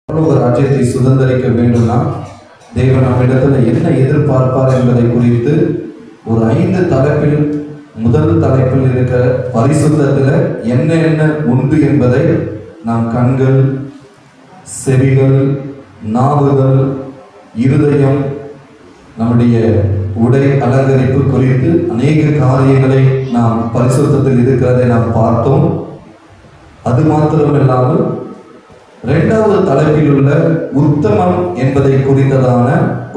பரலோக ராஜ்யத்தை சுதந்திரிக்க வேண்டும்னா தேவன் நம்மிடத்துல என்ன எதிர்பார்ப்பார் என்பதை குறித்து ஒரு 5 தலைப்பில் முதல் தலைப்பில் இருக்கிற பரிசுத்தத்துல என்ன என்ன உண்டு என்பதை நாம் கண்கள், செவிகள், நாவுகள், இருதயம், நம்முடைய உடை அலங்கரிப்பு குறித்து அநேக காரியங்களை நாம் பரிசுத்தத்தில் இருக்கிறதை நாம் பார்த்தோம். அது மாத்திரமில்லாமல் 2வது தலைப்பில் உள்ள உத்தமம் என்பதை குறித்ததான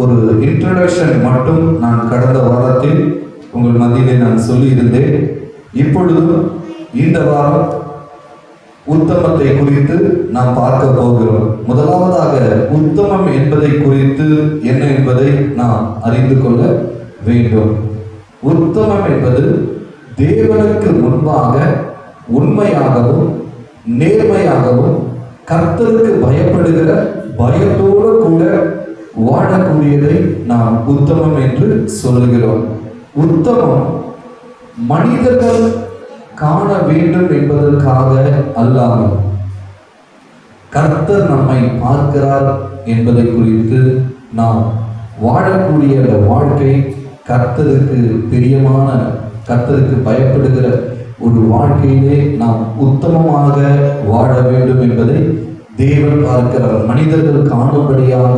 ஒரு இன்ட்ரோடக்ஷன் மட்டும் நான் கடந்த வாரத்தில் உங்கள் மத்தியிலே நான் சொல்லியிருந்தேன். இப்பொழுது இந்த வாரம் உத்தமத்தை குறித்து நாம் பார்க்க போகிறோம். முதலாவதாக உத்தமம் என்பதை குறித்து என்ன என்பதை நாம் அறிந்து கொள்ள வேண்டும். உத்தமம் என்பது தேவனுக்கு முன்பாக உண்மையாகவும் நேர்மையாகவும் கர்த்தருக்கு பயப்படுகிற பயத்தோடு கூட வாழக்கூடியதை நாம் உத்தமம் என்று சொல்லுகிறோம். உத்தமம் மனிதர்கள் காண வேண்டும் என்பதற்காக அல்லாமல் கர்த்தர் நம்மை பார்க்கிறார் என்பதை குறித்து நாம் வாழக்கூடிய வாழ்க்கை கர்த்தருக்கு பிரியமான, கர்த்தருக்கு பயப்படுகிற ஒரு வாழ்க்கையிலே நாம் உத்தமமாக வாழ வேண்டும் என்பதை தேவன் பார்க்கிறார். மனிதர்கள் காணும்படியாக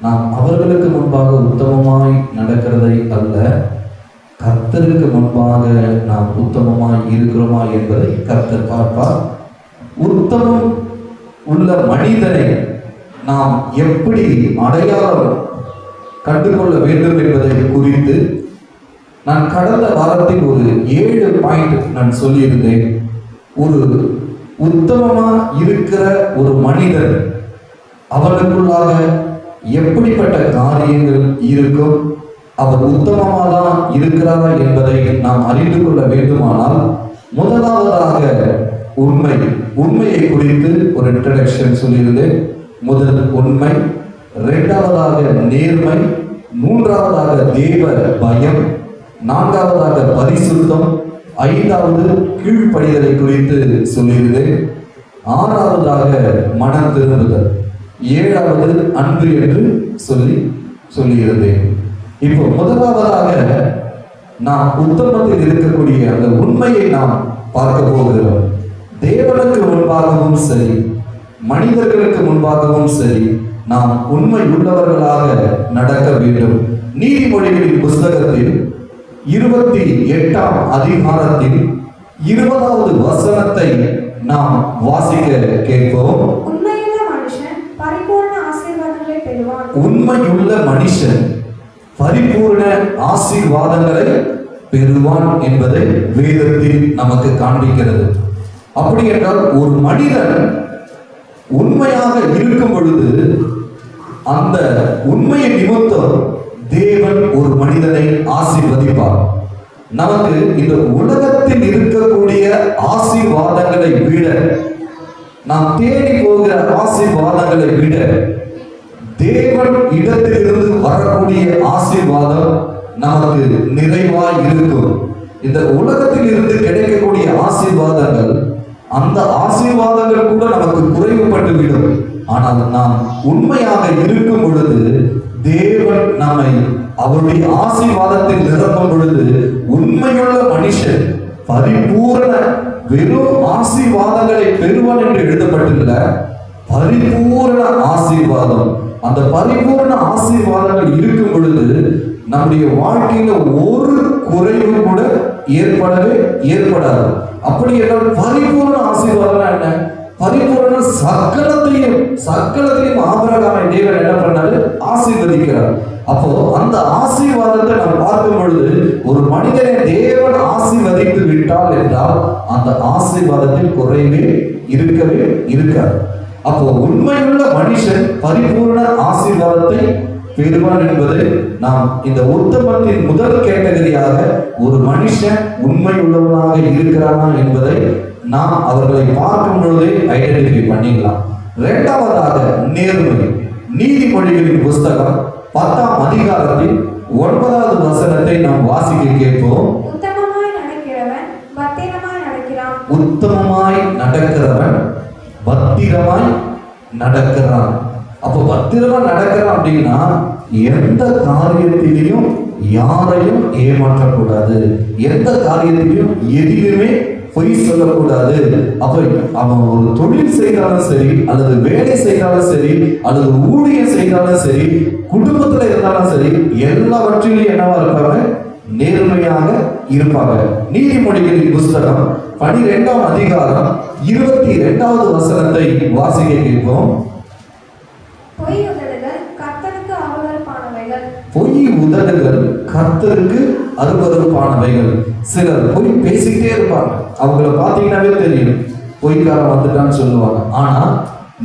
நாம் அவர்களுக்கு முன்பாக உத்தமமாய் நடக்கிறதை அல்ல, கர்த்தருக்கு முன்பாக நாம் உத்தமமாய் இருக்கிறோமா என்பதை கர்த்தர் பார்ப்பார். உத்தமம் உள்ள மனிதனை நாம் எப்படி அடையாளம் கண்டுகொள்ள வேண்டும் என்பதை குறித்து நான் கடந்த வாரத்தில் ஒரு 7 பாயிண்ட் நான் சொல்லியிருந்தேன். ஒரு உத்தமமா இருக்கிற ஒரு மனிதன் அவனுக்குள்ளாக எப்படிப்பட்ட காரியங்கள் இருக்கும், அவர் உத்தமமாக தான் இருக்கிறாரா என்பதை நாம் அறிந்து கொள்ள வேண்டுமானால் முதலாவதாக உண்மையை குறித்து ஒரு இன்ட்ரடக்ஷன் சொல்லியிருந்தேன். முதல் உண்மை, 2வதாக நேர்மை, 3வதாக தேவ பயம், 4வதாக பரிசுத்தம், 5வது கீழ்ப்படிதலை குறித்து சொல்லியிருந்தேன். 6வதாக மனம் திரும்புதல், 7வது அன்பு என்று சொல்லியிருந்தேன். இப்போ முதலாவதாக நாம் உத்தமத்தில் இருக்கக்கூடிய அந்த உண்மையை நாம் பார்க்க போகிறோம். தேவனுக்கு முன்பாகவும் சரி, மனிதர்களுக்கு முன்பாகவும் சரி, நாம் உண்மை உள்ளவர்களாக நடக்க வேண்டும். நீதிமொழிகளின் புஸ்தகத்தில் 28ஆம் அதிகாரத்தில் 20வது வசனத்தை நாம் வாசிக்க கேட்போம். உண்மையுள்ள மனுஷன் பரிபூர்ண ஆசீர்வாதங்களை பெறுவான். உண்மையுள்ள மனுஷன் பரிபூர்ண ஆசீர்வாதங்களை பெறுவான் என்பதை வேதத்தில் நமக்கு காண்பிக்கிறது. அப்படி என்றால் ஒரு மனிதன் உண்மையாக இருக்கும் பொழுது அந்த உண்மையை நிமித்தம் தேவன் ஒரு மனிதனை ஆசீர்வதிப்பார். நமக்கு இந்த உலகத்தில் இருக்கக்கூடிய ஆசீர்வாதங்களை விட, நாம் தேடி போகிற ஆசீர்வாதங்களை விட தேவன் இடத்திலிருந்து வரக்கூடிய ஆசீர்வாதம் நமக்கு நிறைவாய் இருக்கும். இந்த உலகத்தில் இருந்து கிடைக்கக்கூடிய ஆசீர்வாதங்கள், அந்த ஆசீர்வாதங்கள் கூட நமக்கு குறைவுபட்டுவிடும். ஆனால் நாம் உண்மையாக இருக்கும் பொழுது தேவன் நம்மை அவருடைய ஆசீர்வாதத்தில் நிரப்பும் பொழுது உண்மையுள்ள மனுஷன் பரிபூர்ண வெறும் ஆசீர்வாதங்களை பெறுவான் என்று எழுதப்பட்டுள்ள பரிபூர்ண ஆசீர்வாதம், அந்த பரிபூர்ண ஆசீர்வாதங்கள் இருக்கும் பொழுது நம்முடைய வாழ்க்கையில ஒரு குறைவு கூட ஏற்படாது. அப்படி என்றால் பரிபூர்ண ஆசீர்வாதம் என்ன? பரிபூர்ண சகலத்தையும் ஆபிரகாமை தேவன் என்ன பண்ணாரு? ஆசீர்வதிக்கிறார். அப்போ அந்த ஆசீர்வாதத்தை நாம் பார்க்கும் பொழுது ஒரு மனிதனை தேவன் ஆசீர்வதித்து விட்டால் என்றால் அந்த ஆசீர்வாதத்தில் குறைவே இருக்காது. அப்போ உண்மையுள்ள மனுஷன் பரிபூர்ண ஆசீர்வாதத்தை பெறுவான் என்பது நாம் இந்த உத்தமத்தின் முதல் கேட்டகரியாக ஒரு மனுஷன் உண்மை உள்ளவனாக இருக்கிறானா என்பதை நாம் அவர்களை பார்க்கும் பொழுதே ஐடென்டிஃபை பண்ணிடலாம். 2வதாக நேர்மை. நீதிமொழிகளின் புஸ்தகம் 10ஆம் அதிகாரத்தில் 9வது வசனத்தை நாம் வாசிக்க கேட்போம். உத்தமமாய் நடக்கிறவன் பத்திரமாய் நடக்கிறான். உத்தமமாய் நடக்கிறவன் பத்திரமாய் நடக்கிறான். அப்ப பத்திரமா நடக்கிறான் அப்படின்னா எந்த காரியத்திலையும் யாரையும் ஏமாற்றக்கூடாது, எந்த காரியத்திலையும் எதிலுமே பொய் சொல்லக்கூடாது. அப்ப அவன் ஒரு தொழில் செய்தாலும் சரி, அல்லது வேலை செய்தாலும் சரி, அல்லது ஊழியம் செய்தாலும் சரி, குடும்பத்துல இருந்தாலும் சரி, எல்லாவற்றிலும் என்னவா இருப்பாங்க? நேர்மையாக இருப்பாங்க. நீதிமொழிகளின் புஸ்தகம் 12ஆம் அதிகாரம் 22வது வசனத்தை வாசிக்க கேட்போம். பொய் உதடுகள் கர்த்தருக்கு அருவருப்பானவைகள். பொய் உதடுகள் கர்த்தருக்கு அருவருப்பானவைகள். சிலர் பொய் பேசிக்கிட்டே இருப்பாங்க. அவங்கள பார்த்தீங்கன்னாவே தெரியும் பொய்க்காரன் வந்துட்டான்னு சொல்லுவாங்க. ஆனா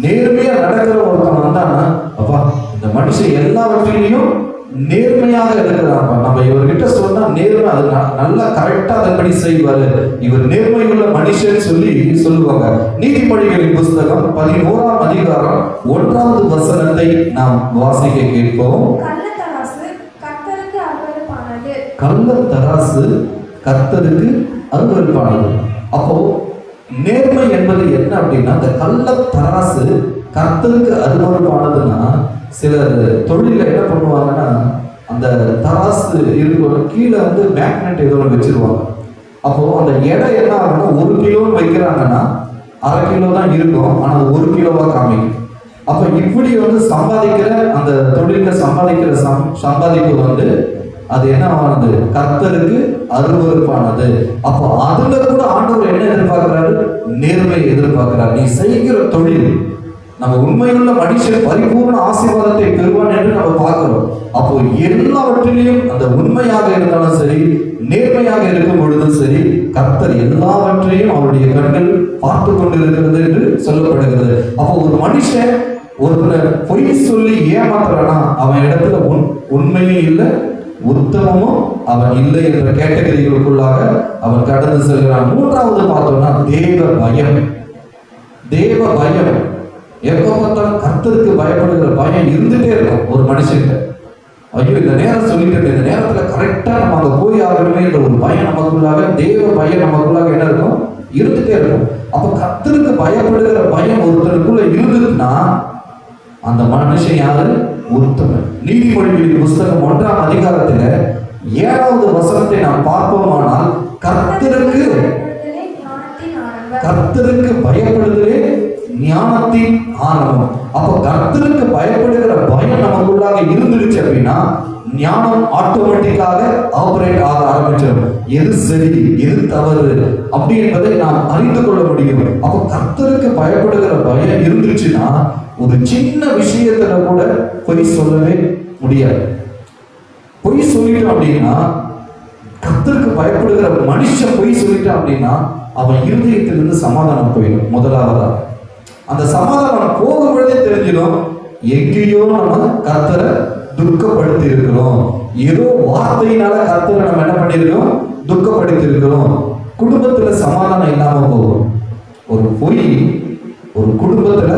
நேர்மையா நடக்கிற ஒருத்தன் வந்தானா, அப்பா இந்த மனுஷன் எல்லாவற்றிலையும் நேர்மையாக இருக்கிறாங்க, நம்ம இவர்கிட்ட சொன்னா நேர்மை அது நல்லா கரெக்டா அதன்படி செய்வாரு, இவர் நேர்மையுள்ள மனுஷன் சொல்லி சொல்லுவாங்க. நீதிமொழிகளின் புஸ்தகம் 11ஆம் அதிகாரம் 1வது வசனத்தை நாம் வாசிக்க கேட்போம். கள்ளத்தராசு கர்த்தருக்கு அருவருப்பானது. கள்ளத்தராசு கர்த்தருக்கு அருவருப்பானது. அப்போ நேர்மை என்பது என்ன அப்படின்னா, அந்த கள்ளத்தராசு கர்த்தருக்கு அருவருப்பானதுன்னா, சிலர் தொழில என்ன பண்ணுவாங்கன்னா, அந்த தராசு இருக்கிற கீழே வந்து மேக்னெட் ஏதோ வச்சிருவாங்க. அப்போ அந்த எடை என்ன ஆகும்னா, 1 கிலோன்னு வைக்கிறாங்கன்னா 1/2 கிலோ தான் இருக்கும், ஆனா 1 கிலோவா காமிக்கும். அப்ப இப்படி வந்து சம்பாதிக்கிற அந்த தொழில சம்பாதிக்கிற சம்பாதிப்பு வந்து அது என்ன ஆனது? கர்த்தருக்கு அருவருப்பானது. அப்போ அதுல கூட ஆண்டவர் என்ன எதிர்பார்க்கிறாரு? நேர்மையை எதிர்பார்க்கிறார். நீ செய்கிற தொழில் நம்ம உண்மையுள்ள மனுஷன் பரிபூர்ண ஆசீர்வாதத்தை பெறுவான் என்று நம்ம பார்க்கிறோம். அப்போ எல்லாவற்றிலையும் அந்த உண்மையாக இருந்தாலும் சரி, நேர்மையாக இருக்கும் பொழுதும் சரி, கர்த்தர் எல்லாவற்றையும் அவருடைய கண்கள் பார்த்து கொண்டிருக்கிறது என்று சொல்லப்படுகிறது. அப்போ ஒரு மனுஷன் ஒருத்தரை பொய் சொல்லி ஏமாத்துறானா, அவன் இடத்துல உண்மையும் இல்லை, உத்தமமும் அவன் இல்லை என்ற கேட்டகரிகளுக்குள்ளாக அவன் கடந்து செல்கிறான். 3வது பார்த்தோம்னா தேவ பயம். தேவ பயம் எப்ப பார்த்தாலும் கர்த்தருக்கு பயப்படுகிற பயம் இருந்துட்டே இருக்கும் ஒரு மனுஷன்கிட்ட. ஐயோ இந்த நேரம் சொல்லிட்டு இந்த நேரத்துல கரெக்டா நம்ம அங்க போய் ஆகணுமே என்ற ஒரு பயம் நமக்குள்ளாக, தேவ பயம் நமக்குள்ளாக என்ன இருக்கும்? இருந்துட்டே இருக்கும். அப்ப கர்த்தருக்கு பயப்படுகிற பயம் ஒருத்தருக்குள்ள இருந்துச்சுன்னா அந்த மனுஷன் யாரு? உத்தமன். நீதிமொழிகளின் புஸ்தகம் 1ஆம் அதிகாரத்துல 7வது வசனத்தை நாம் பார்ப்போமானால், கர்த்தருக்கு பயப்படுதலே ஞானத்தின் ஆரம்பம். அப்ப கர்த்தருக்கு பயப்படுகிற பயம் நமக்குள்ளாக இருந்துருச்சு அப்படின்னா ஞானம் ஆட்டோமேட்டிக்காக ஆபரேட் ஆக ஆரம்பிச்சிடும். எது சரி எது தவறு அப்படி என்பதை நாம் அறிந்து கொள்ள முடியும். அப்ப கர்த்தருக்கு பயப்படுகிற பயம் இருந்துச்சுன்னா ஒரு சின்ன விஷயத்துல கூட பொய் சொல்லவே முடியாது. பொய் சொல்லிட்டோம் அப்படின்னா, கர்த்தருக்கு பயப்படுகிற மனுஷன் பொய் சொல்லிட்டான் அப்படின்னா அவன் இருதயத்திலிருந்து சமாதானம் போயிடும். முதலாவதா அந்த சமாதானம் போகும் பொழுதே தெரிஞ்சிடும், எங்கேயோ நம்ம கர்த்தரை துக்கப்படுத்தி இருக்கிறோம், ஏதோ வார்த்தையினால கர்த்தரை நம்ம என்ன பண்ணிருக்கோம்? துக்கப்படுத்தி இருக்கிறோம். குடும்பத்துல சமாதானம் இல்லாம போகும். ஒரு பொய் ஒரு குடும்பத்துல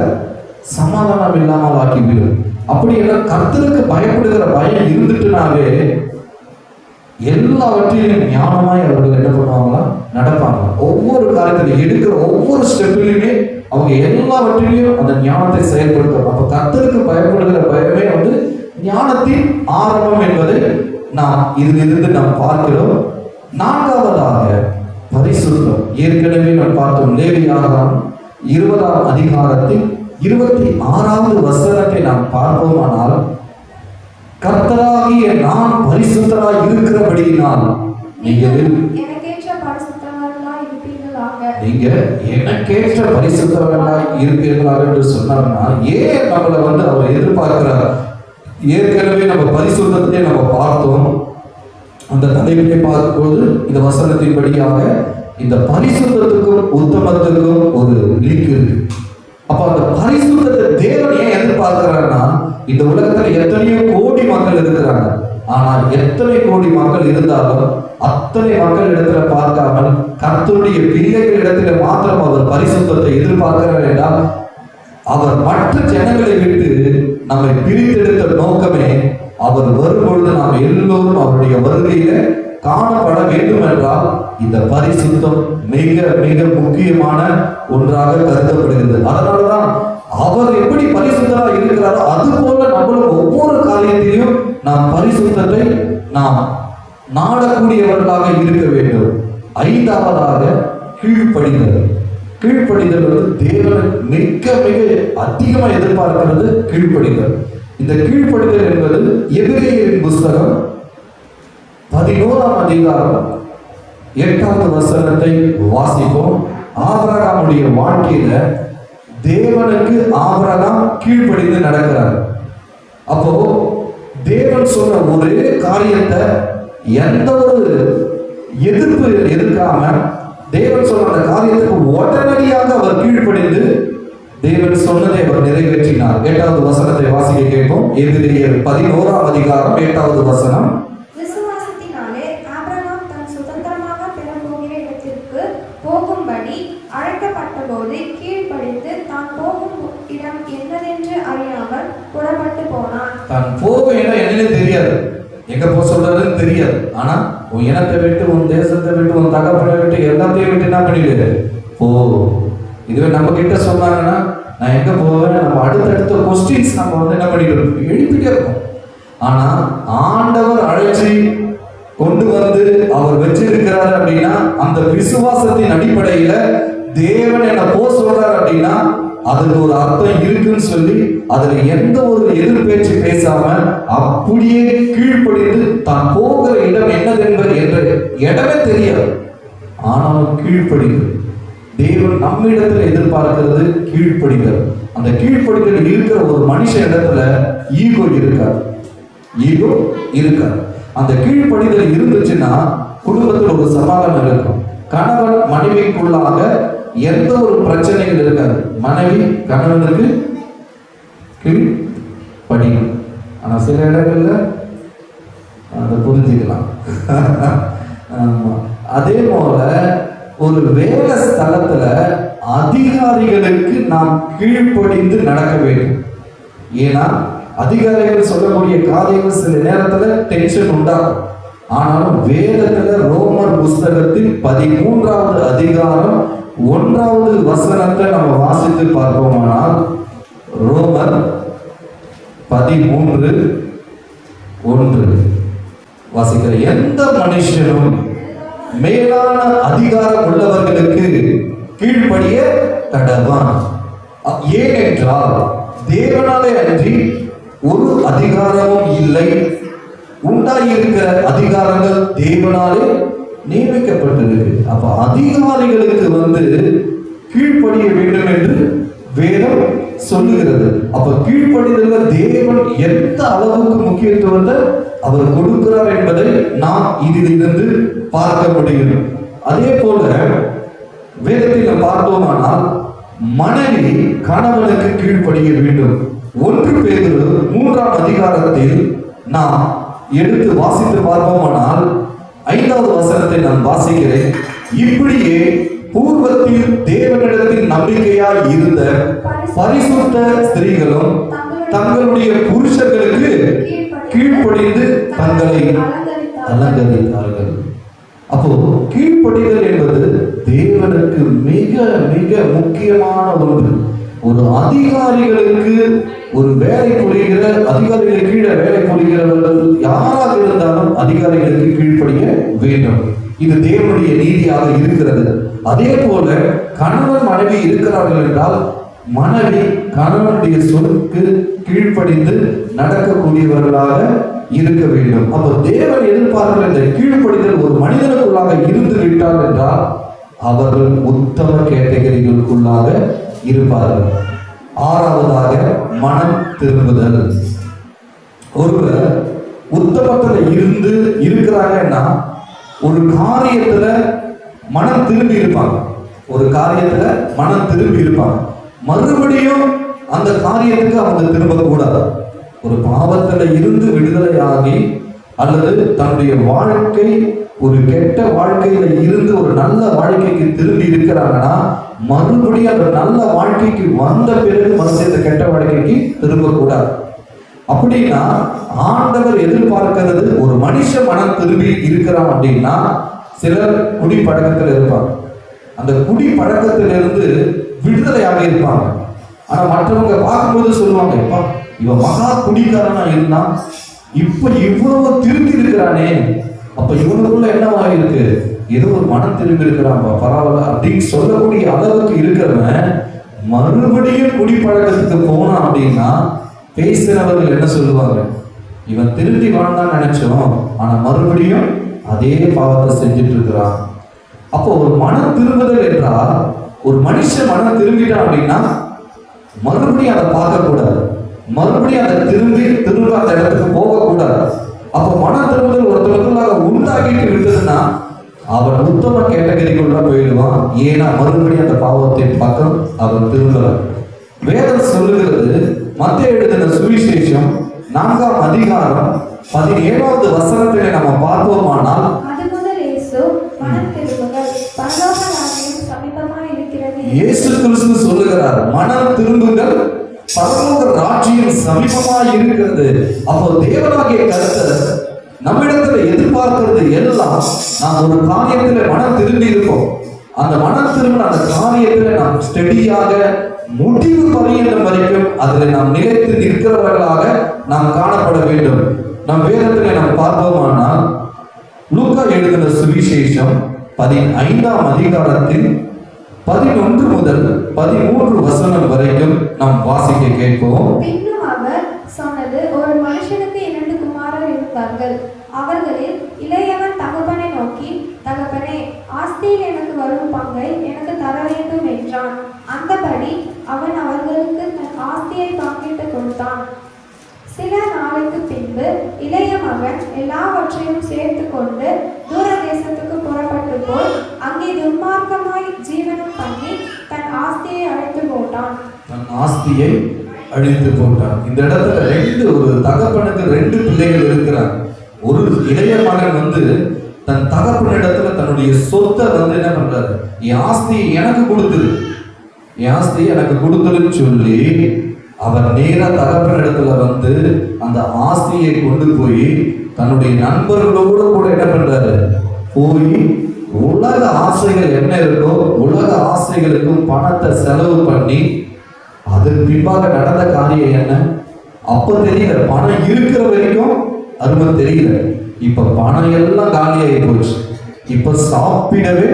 சமாதானம் இல்லாமல் ஆக்கிவிடும். அப்படி எல்லாம் கர்த்தருக்கு பயப்படுகிற பயம் இருந்துட்டுனாவே எல்லாவற்றையும் ஞானமாய் அவர்கள் என்ன பண்ணுவாங்களா? நடப்பாங்க. ஒவ்வொரு காரியத்திலும் எடுக்கிற ஒவ்வொரு ஸ்டெப்பிலுமே அவங்க எல்லாவற்றிலையும் அந்த ஞானத்தை செயல்படுத்தும். அப்ப கர்த்தருக்கு பயப்படுகிற பயமே வந்து ஞானத்தின் ஆரம்பம் என்பதை நாம் இதிலிருந்து நாம் பார்க்கிறோம். 4வதாக பரிசுத்தம். ஏற்கனவே நாம் பார்த்தோம். லேவியாகமம் 20ஆம் அதிகாரத்தில் 26வது வசனத்தை நாம் பார்ப்போமானால், கர்த்தராகிய நான் பரிசுத்தராய் இருக்கிறபடியினால் நீங்க எனக்கேற்ற பரிசுத்தவர்களாய் இருப்பீர்களாக என்று சொன்னார்னா, ஏன் நம்மளை வந்து அவர் எதிர்பார்க்கிறார்? ஏற்கனவே நம்ம பரிசுத்தத்தை நம்ம பார்த்தோம். அந்த தலைப்பிலே பார்க்கும்போது இந்த வசனத்தின்படியாக இந்த பரிசுத்தத்துக்கும் உத்தமத்துக்கும் ஒரு லிங்க் இருக்கு. அப்ப அந்த பரிசுத்தத்தை தேவன் ஏன் எதிர்பார்க்கிறார்னா, இந்த உலகத்துல எத்தனையோ கோடி மக்கள் இருக்கிறாங்க. ஆனா எத்தனை கோடி மக்கள் இருந்தாலும் அத்தனை மக்கள் இடத்துல பார்க்காமல் கர்த்தருடைய பிள்ளைகள் இடத்துல மாத்திரம் அவர் பரிசுத்தத்தை எதிர்பார்க்கிறார் என்றால், அவர் மற்ற ஜனங்களை விட்டு நம்மை பிரித்தெடுத்த நோக்கமே அவர் வரும்பொழுது நாம் எல்லோரும் அவருடைய வருகையில காணப்பட வேண்டும் என்றால் இந்த பரிசுத்தம் மிக மிக முக்கியமான ஒன்றாக கருதப்படுகிறது. அதனாலதான் அவர் எப்படி பரிசுத்தரா இருக்கிறாரோ அது போல நம்மளும் ஒவ்வொரு காரியத்திலையும் நாம் பரிசுத்தத்தை நாம் நாடக்கூடியவர்களாக இருக்க வேண்டும். ஐந்தாவதாக கீழ்ப்படிதல். கீழ்ப்படிதல் தேவன் மிக மிக அதிகமா எதிர்பார்க்கிறது கீழ்ப்படிதல். இந்த கீழ்ப்படிதல் என்பது எபிரேயரின் புஸ்தகம் 11ஆம் அதிகாரம் 8வது வசனத்தை வாசிப்போம். ஆபிரகாமுடைய வாழ்க்கையில தேவனுக்கு ஆபிரகாம் கீழ்ப்படிந்து நடக்கிறார். அப்போ தேவன் சொன்ன ஒரே காரியத்தை எந்த ஒரு எதிர்ப்பு எதிர்க்காம தேவன் சொன்ன அந்த காரியத்துக்கு உடனடியாக அவர் கீழ்ப்படிந்து தேவன் சொன்னதை அவர் நிறைவேற்றினார். 8வது வசனத்தை வாசிக்க கேட்போம். எபிரேயர் 11ஆம் அதிகாரம் 8வது வசனம். விசுவாசத்தினாலே ஆபிரகாம் தன் சுதந்திரமாக பெறப்போகிற இடத்திற்கு போகும்படி அழைக்கப்பட்டபோது கீழ்ப்படிந்து தான் போகும் இடம் என்னதென்று அறியாமல் புறப்பட்டு போனான். தான் போக இடம் என்னன்னு தெரியாது, எங்க போக சொல்றதுன்னு தெரியாது. ஆனா உன் இனத்தை விட்டு, உன் தேசத்தை விட்டு, உன் தகப்பனை விட்டு, எல்லாத்தையும் விட்டு என்ன பண்ணிடு போ. இதுவே நம்ம கிட்ட சொன்னாங்கன்னா நான் எங்க போவேன், நம்ம அடுத்தடுத்த கொஸ்டின்ஸ் நம்ம என்ன பண்ணிட்டு எழுப்பிட்டே இருக்கோம். ஆனா ஆண்டவர் அழைச்சி கொண்டு வந்து அவர் வச்சிருக்கிறாரு அப்படின்னா அந்த விசுவாசத்தின் அடிப்படையில தேவன் என்ன போ சொல்றாரு அப்படின்னா அதுக்கு ஒரு அர்த்தம் இருக்குன்னு சொல்லி அதுல எந்த ஒரு எதிர்பேச்சு பேசாம அப்படியே கீழ்ப்படிந்து தான் போகிற இடம் என்னது என்பது என்ற இடமே தெரியாது. ஆனாலும் கீழ்ப்படிந்து தேவன் நம்மிடத்துல எதிர்பார்க்கிறது கீழ்ப்படிதல். அந்த கீழ்ப்படிதல் இருக்கிற ஒரு மனுஷ இடத்துல ஈகோ இருக்காது, ஈகோ இருக்காது. அந்த கீழ்ப்படிதல் இருந்துச்சுன்னா குடும்பத்தில் ஒரு சமாதானம் இருக்கும். கணவன் மனைவிக்குள்ளாக எந்த ஒரு பிரச்சனைகள் இருக்காது. மனைவி கணவனுக்கு கீழ்ப்படியும். ஆனா சில இடங்கள்ல அதை புரிஞ்சுக்கலாம். அதே போல ஒரு வேலை ஸ்தலத்துல அதிகாரிகளுக்கு நாம் கீழ்ப்படிந்து நடக்க வேண்டும். ஏன்னா அதிகாரிகள் சொல்லக்கூடிய காரியங்கள் சில நேரத்துல டென்ஷன் உண்டாகும். ஆனாலும் வேதத்துல ரோமர் புஸ்தகத்தில் 13வது அதிகாரம் 1வது வசனத்தை நம்ம வாசித்து பார்ப்போமானால் ரோமர் 13:1 வாசிக்கிற எந்த மனுஷனும் மேலான அதிகாரம் உள்ளவர்களுக்கு கீழ்ப்படிய கடவான். ஏனென்றால் தேவனாலே அன்றி ஒரு அதிகாரமும் இல்லை, உண்டாயிருக்கிற அதிகாரங்கள் தேவனாலே நியமிக்கப்பட்டிருக்கு. அப்ப அதிகாரிகளுக்கு கீழ்ப்படிய வேண்டும் என்று வேதம் சொல்லுகிறது. அப்ப கீழ்ப்படிதல்ல தேவன் எந்த அளவுக்கு முக்கியத்துவத்தை அவர் கொடுக்கிறார் என்பதை நாம் இதிலிருந்து பார்க்க முடியும். அதே போல வேதத்தில் பார்த்தோமானால் மனைவி கணவனுக்கு கீழ்ப்படிய வேண்டும். 1 பேதுரு 3ஆம் அதிகாரத்தில் நாம் எடுத்து வாசித்து பார்ப்போமானால் 5வது வசனத்தை நான் வாசிக்கிறேன். இப்படியே பூர்வத்தில் தேவனிடத்தில் நம்பிக்கையாய் இருந்த பரிசுத்த ஸ்திரீகளும் தங்களுடைய புருஷர்களுக்கு கீழ்ப்படிந்து தங்களை அலங்கரித்தார்கள். அப்போ கீழ்ப்படிதல் என்பது தேவனுக்கு மிக மிக முக்கியமான ஒன்று. ஒரு அதிகாரிகளுக்கு ஒரு வேலை புரிகிற அதிகாரிகளுக்கு கீழே வேலை புரிகிறவர்கள் யாராக இருந்தாலும் அதிகாரிகளுக்கு கீழ்ப்படிய வேண்டும். இது தேவனுடைய நீதியாக இருக்கிறது. அதே போல கணவன் மனைவி இருக்கிறார்கள் என்றால் மனைவி கணவனுடைய சொல்லுக்கு கீழ்ப்படிந்து நடக்கக்கூடியவர்களாக இருக்க வேண்டும். அப்ப தேவன் எதிர்பார்க்கிற இந்த கீழ்ப்படிதல் ஒரு மனிதனுக்குள்ளாக இருந்து விட்டார் என்றால் அவர்கள் உத்தம கேட்டகரிகளுக்குள்ளாக இருப்பார்கள். 6வதாக மனம் திரும்புதல். ஒருவர் உத்தமத்துல இருந்து இருக்கிறாங்கன்னா ஒரு காரியத்துல மனம் திரும்பி இருப்பாங்க, ஒரு காரியத்துல மனம் திரும்பி இருப்பாங்க. மறுபடியும் அந்த காரியத்துக்கு அவங்க திரும்ப கூடாது. ஒரு பாவத்துல இருந்து விடுதலை ஆகி அல்லது தன்னுடைய வாழ்க்கை ஒரு கெட்ட வாழ்க்கையில இருந்து ஒரு நல்ல வாழ்க்கைக்கு திரும்பி இருக்கிறாங்கன்னா மறுபடியும் அந்த நல்ல வாழ்க்கைக்கு வந்த பிறகு மறுபடியும் இந்த கெட்ட வாழ்க்கைக்கு திரும்ப கூடாது. அப்படின்னா ஆண்டவர் எதிர்பார்க்கிறது ஒரு மனுஷ மனம் திரும்பி இருக்கிறான் அப்படின்னா சிலர் குடி பழக்கத்தில் இருப்பாங்க, அந்த குடி பழக்கத்திலிருந்து விடுதலையாக இருப்பாங்க. ஆனா மற்றவங்க பார்க்கும்போது சொல்லுவாங்க, எப்பா இவன் மகா குடிக்காரனா இருந்தான், இப்ப இவ்வளவு திரும்பி இருக்கிறானே, அப்ப இவனுக்குள்ள என்னவா இருக்கு, ஏதோ ஒரு மனம் திரும்பி இருக்கிறான், பரவாயில்ல அப்படின்னு சொல்லக்கூடிய அளவுக்கு இருக்கிறவன் மறுபடியும் குடிப்பழக்கத்துக்கு போனான் அப்படின்னா பேசுறவர்கள் என்ன சொல்லுவாங்க, இவன் திரும்பி வாழ்ந்தான்னு நினைச்சோம், ஆனா மறுபடியும் அதே பாவத்தை செஞ்சுட்டு இருக்கிறான். அப்போ ஒரு மனம் திரும்புதல் என்றால், ஒரு மனுஷன் மனம் திரும்பிட்டான் அப்படின்னா மறுபடியும் அதை பார்க்க கூடாது, மறுபடியும் அதை திரும்ப அந்த இடத்துக்கு போகக்கூடாது. அப்போ மனம் திரும்புதல் ஒருத்தருக்குள்ளாக உண்டாக்கிட்டு விட்டதுன்னா அவன் உத்தம கேட்டகரிக்குள்ள போயிடுவான். ஏன்னா மறுபடியும் அந்த பாவத்தின் பக்கம் அவன் திரும்பல. வேதம் சொல்லுகிறது, மத்தேயு எழுதின சுவிசேஷம் 4ஆம் அதிகாரம் 17வது வசனத்திலே நம்ம பார்ப்போமானால், அது முதல் இயேசு மனம் திரும்புங்கள், பரலோக ராஜ்யம் சமீபமாய் இருக்கிறது. இயேசு கிறிஸ்து சொல்லுகிறார், மனம் திரும்புங்கள், பரலோக ராஜ்யம் சமீபமாய் இருக்கிறது. அப்போ தேவனாகிய கர்த்தர் நம்மிடத்துல எதிர்பார்க்கிறது எல்லாம், நாம் ஒரு காரியத்துல மனம் திரும்பி இருப்போம், அந்த மனம் திரும்ப அந்த காரியத்துல நாம் ஸ்டெடியாக முடிவு பரியந்தம் வரைக்கும் அதில் நாம் நிலைத்து நிற்கிறவர்களாக நாம் காணப்பட வேண்டும். நம் வேதத்திலே நாம் பார்ப்போமானால், லூக்கா எழுதின சுவிசேஷம் 15ஆம் அதிகாரத்தில் 11 முதல் 13 வசனம் வரைக்கும் நாம் வாசிக்க கேட்போம். பின்னும் அவர் சொன்னது, ஒரு மனுஷனுக்கு 2 குமாரர் இருந்தார்கள். அவர்களில் இளையவன் தகப்பனை நோக்கி, தகப்பனே, ஆஸ்தியில் எனக்கு வரும் பங்கை எனக்கு தர வேண்டும் என்றான். அந்தபடி அவன் அவர்களுக்கு தன் ஆஸ்தியை பங்கிட்டு கொடுத்தான். சில நாளைக்கு பின்பு இளைய மகன் எல்லாவற்றையும் சேர்த்து கொண்டு தூர தேசத்துக்கு புறப்பட்டு போய் அங்கே துன்மார்க்கமாய் ஜீவனம் பண்ணி தன் ஆஸ்தியை அழித்து போட்டான். தன் ஆஸ்தியை அழித்து போட்டான். இந்த இடத்துல ஒரு தகப்பனுக்கு 2 பிள்ளைகள் இருக்கிறாங்க. ஒரு இளைய மகன் தன் தகப்பனிடத்துல தன்னுடைய சொத்தை என்ன பண்றாரு, என் ஆஸ்தியை எனக்கு கொடுத்துரு, என் ஆஸ்தியை எனக்கு கொடுத்துருன்னு சொல்லி அவர் நேரா தகப்பனிடத்துல அந்த ஆஸ்தியை கொண்டு போய் தன்னுடைய நண்பர்களோடு கூட என்ன பண்றாரு, போய் உலக ஆசைகள் என்ன இருக்கோ உலக ஆசைகளுக்கும் பணத்தை செலவு பண்ணி, அதன் பின்பாக நடந்த காரியம் என்ன, அப்ப தெரியல, பணம் இருக்கிற வரைக்கும் அருமை தெரியல, இப்ப பணம் எல்லாம் காலியாகி போச்சு, இப்ப சாப்பிடவே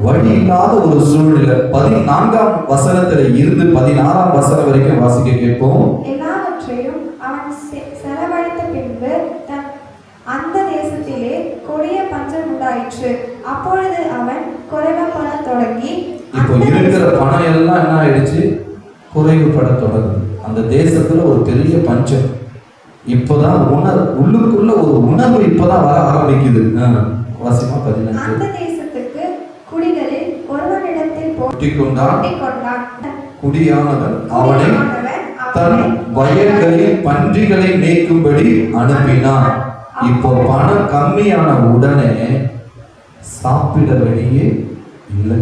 வழி இல்லாத ஒரு சூழ்நிலை. 14ஆம் வசனத்துல இருந்து 16ஆம் வசனம் வரைக்கும் வாசிக்க கேட்போம். எல்லாவற்றையும் அவன் செலவழித்த பின்பு அந்த தேசத்திலே கொடிய பஞ்சம் உண்டாயிற்று. அப்பொழுது அவன் குறைவுபட தொடங்கி, இப்போ இருக்கிற பணம் எல்லாம் என்ன ஆயிடுச்சு, குறைவுபட தொடங்குது. அந்த தேசத்துல ஒரு பெரிய பஞ்சம். இப்பதான் உள்ளுக்குள்ள ஒரு உணர்வு இப்பதான் வர ஆரம்பிக்குது. வாசிமா 15. அந்த தேசத்துக்கு குடிகளில் ஒருவனிடத்தில் போட்டிக்கொண்டான். குடியானவன் அவனை தன் வயல்களில் பன்றிகளை மேய்க்கும்படி அனுப்பினான். இப்போ பணம் கம்மியான உடனே சாப்பிட வழியே இல்லை.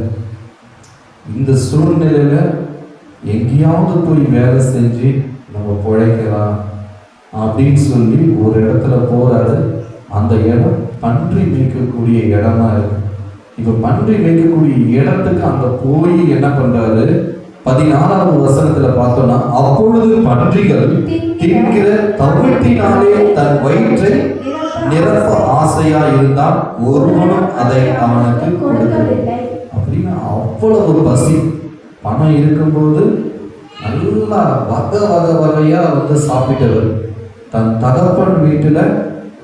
இந்த சூழ்நிலையில எங்கேயாவது போய் வேலை செஞ்சு நம்ம பிழைக்கலாம் அப்படின்னு சொல்லி ஒரு இடத்துல போறாரு. அந்த இடம் பன்றி மேய்க்கக்கூடிய இடமா இருக்கு. இப்ப பன்றி மேய்க்கக்கூடிய இடத்துக்கு அங்க போய் என்ன பண்றாரு, 16ஆவது வசனத்துல பார்த்தோம்னா, அப்பொழுது பன்றிகள் தின்கிற தவிட்டினாலே தன் வயிற்றை நிரப்ப ஆசையா இருந்தால் ஒருவனும் அதை அவனுக்கு கொடுக்கவில்லை. அப்படின்னா அவ்வளவு பசி. பணம் இருக்கும்போது நல்லா வகையா சாப்பிட்டவர். தன் தகப்பன் வீட்டுல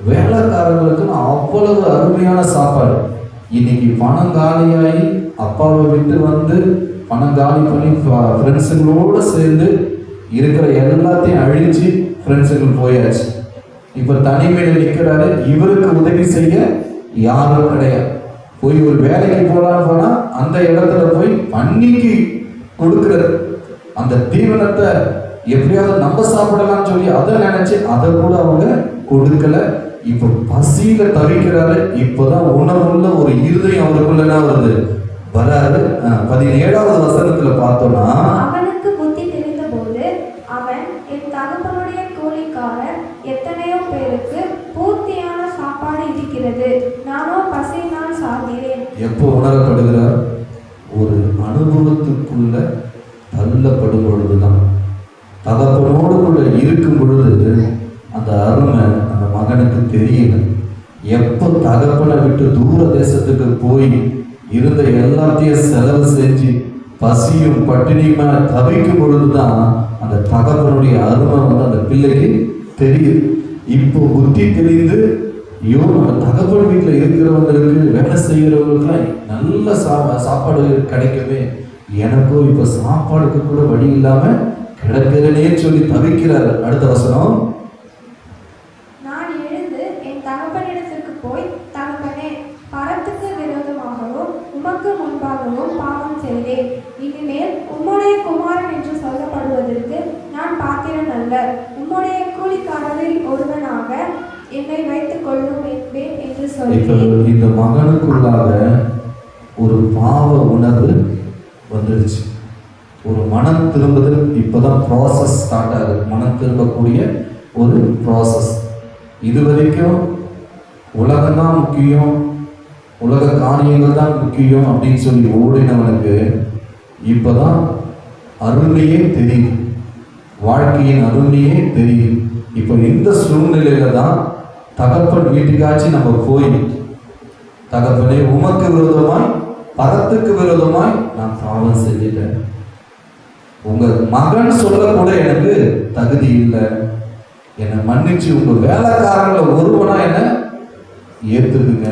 வேலைக்காரர்களுக்கு அவ்வளவு அருமையான சாப்பாடு. இன்னைக்கு பணம் காலியாகி அப்பாவை விட்டு பணம் காலி பண்ணி ஃப்ரெண்ட்ஸுங்களோடு சேர்ந்து இருக்கிற எல்லாத்தையும் அழிச்சு ஃப்ரெண்ட்ஸுங்களுக்கு போயாச்சு. இப்போ தனிமையில் நிற்கிறாரு. இவருக்கு உதவி செய்ய யாரும் கிடையாது. போய் ஒரு வேலைக்கு போகலான்னு போனா அந்த இடத்துல போய் பன்னிக்கு கொடுக்குற அந்த தீவனத்தை எப்படியாவது நம்ம சாப்பிடலாம்னு சொல்லி அதை நினைச்சு அதை கூட அவங்க கொடுக்கல. இப்ப பசியில தவிக்கிறாரு. இப்பதான் உணவுள்ள ஒரு இருதயம் அவருக்குள்ள என்ன வருது, வராது. 17ஆவது வசனத்துல பார்த்தோம்னா, அவனுக்கு புத்தி தெரிந்த போது அவன், என் தகப்பனுடைய கூலிக்காரர் எத்தனையோ பேருக்கு பூர்த்தியான சாப்பாடு இருக்கிறது, நானோ பசியினால் சாகிறேன். எப்போ உணரப்படுகிறார், ஒரு அனுபவத்துக்குள்ள தள்ளப்படும் பொழுதுதான், தகப்பனோடு கூட இருக்கும் பொழுது அந்த அருமை அந்த மகனுக்கு தெரியல. எப்போ தகப்பனை விட்டு தூர தேசத்துக்கு போய் இருந்த எல்லாத்தையும் செலவு செஞ்சு பசியும் பட்டினியுமா தவிக்கும் பொழுதுதான் அந்த தகப்பனுடைய அருமை அந்த பிள்ளைக்கு தெரியுது. இப்போ புத்தி தெரிந்து, ஐயோ நம்ம தகப்பன் வீட்டில் இருக்கிறவங்களுக்கு, வேலை செய்கிறவங்களுக்குலாம் நல்ல சாப்பாடு கிடைக்கவே, எனக்கும் இப்போ சாப்பாடுக்கு கூட வழி இல்லாம கிடக்கிறனே சொல்லி தவிக்கிறார். அடுத்த வசனம், நான் எழுந்து என் தகப்பனிடத்திற்கு போய், தகப்பனே, பரத்துக்கு விரோதமாகவும் உமக்கு முன்பாகவும் பாவம் செய்தேன். இனிமேல் உம்முடைய குமாரன் என்று சொல்லப்படுவதற்கு நான் பாத்திரன் அல்ல. உம்முடைய கூலிக்காரரில் ஒருவனாக என்னை வைத்துக் கொள்ளும் என்று சொல்லி, இந்த மகனுக்குள்ளாக ஒரு பாவ உணர்வு வந்துடுச்சு. ஒரு மனம் திரும்புதல் இப்போதான் ப்ராசஸ் ஸ்டார்ட் ஆகுது. மனம் திரும்பக்கூடிய ஒரு ப்ராசஸ். இது வரைக்கும் உலகம் தான் முக்கியம், உலக காரியங்கள் தான் முக்கியம் அப்படின்னு சொல்லி ஓடினவனுக்கு இப்போதான் அருமையே தெரியுது, வாழ்க்கையின் அருமையே தெரியுது. இப்போ இந்த சூழ்நிலையில தான் தகப்பன் வீட்டுக்காச்சு நம்ம போய், தகப்பனே உமக்கு விரோதமாய் பரத்துக்கு விரோதமாய் நான் பாவம் செஞ்சிட்டேன், உங்க மகன் சொல்ல கூட எனக்கு தகுதி இல்லை, என்னை மன்னிச்சு உங்க வேலைக்காரங்கள ஒருவனா என்ன ஏத்துக்குங்க.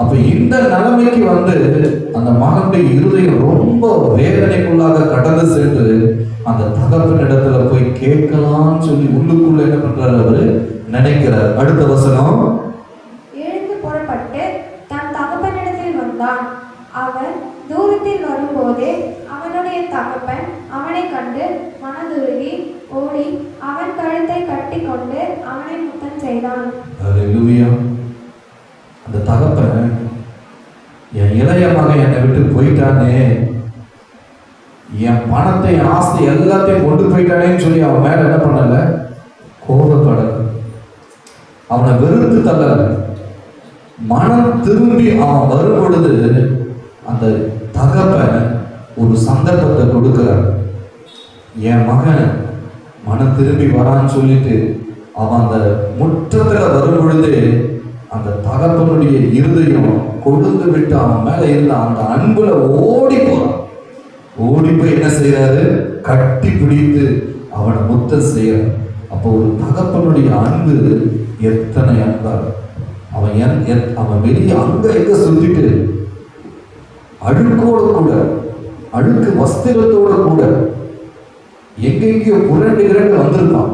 அப்ப இந்த நிலைமைக்கு அந்த மகனுடைய இருதயம் ரொம்ப வேதனைக்குள்ளாக கடந்து சென்று அந்த தகப்பன் இடத்துல போய் கேட்கலாம்னு சொல்லி உள்ளுக்குள்ள என்ன பண்றாரு, அவரு நினைக்கிறார். அடுத்த வசனம், எழுந்து புறப்பட்டு தன் தகப்பனிடத்தில் வந்தான். அவன் தூரத்தில் வரும்போதே அவனுடைய தகப்பன் அவனை கண்டு மனதுருகி ஓடி அவன் கழுத்தை கட்டி கொண்டு அவனை முத்தம் செய்தான். அல்லேலூயா. அந்த தகப்பன், என் இளைய மகன் என்னை விட்டு போயிட்டானே, என் பணத்தை ஆஸ்தி எல்லாத்தையும் கொண்டு போயிட்டானேன்னு சொல்லி அவன் மேல என்ன பண்ணல, கோபப்படல, அவனை வெறுத்து தள்ளல. மனம் திரும்பி அவன் வரும் பொழுது அந்த தகப்பன் ஒரு சந்தர்ப்பத்தை கொடுக்கிறார். என் மகன் மனம் திரும்பி வரான்னு சொல்லிட்டு அவன் அந்த முற்றத்துல வரும் பொழுது அந்த தகப்பனுடைய இருதயம் கொடுத்து விட்டு அவன் மேல இருந்த அந்த அன்புல ஓடி போறான். ஓடி போய் என்ன செய்யறாரு, கட்டி பிடித்து அவனை முத்தம் செய்யறான். அப்போ ஒரு தகப்பனுடைய அன்பு எத்தனை அன்பார். அவன் வெளியே அங்க எங்க சுத்திட்டு அழுக்கோடு கூட, அழுக்கு வஸ்திரத்தோட கூட எங்கெங்கயோ புரண்டு வந்திருப்பான்.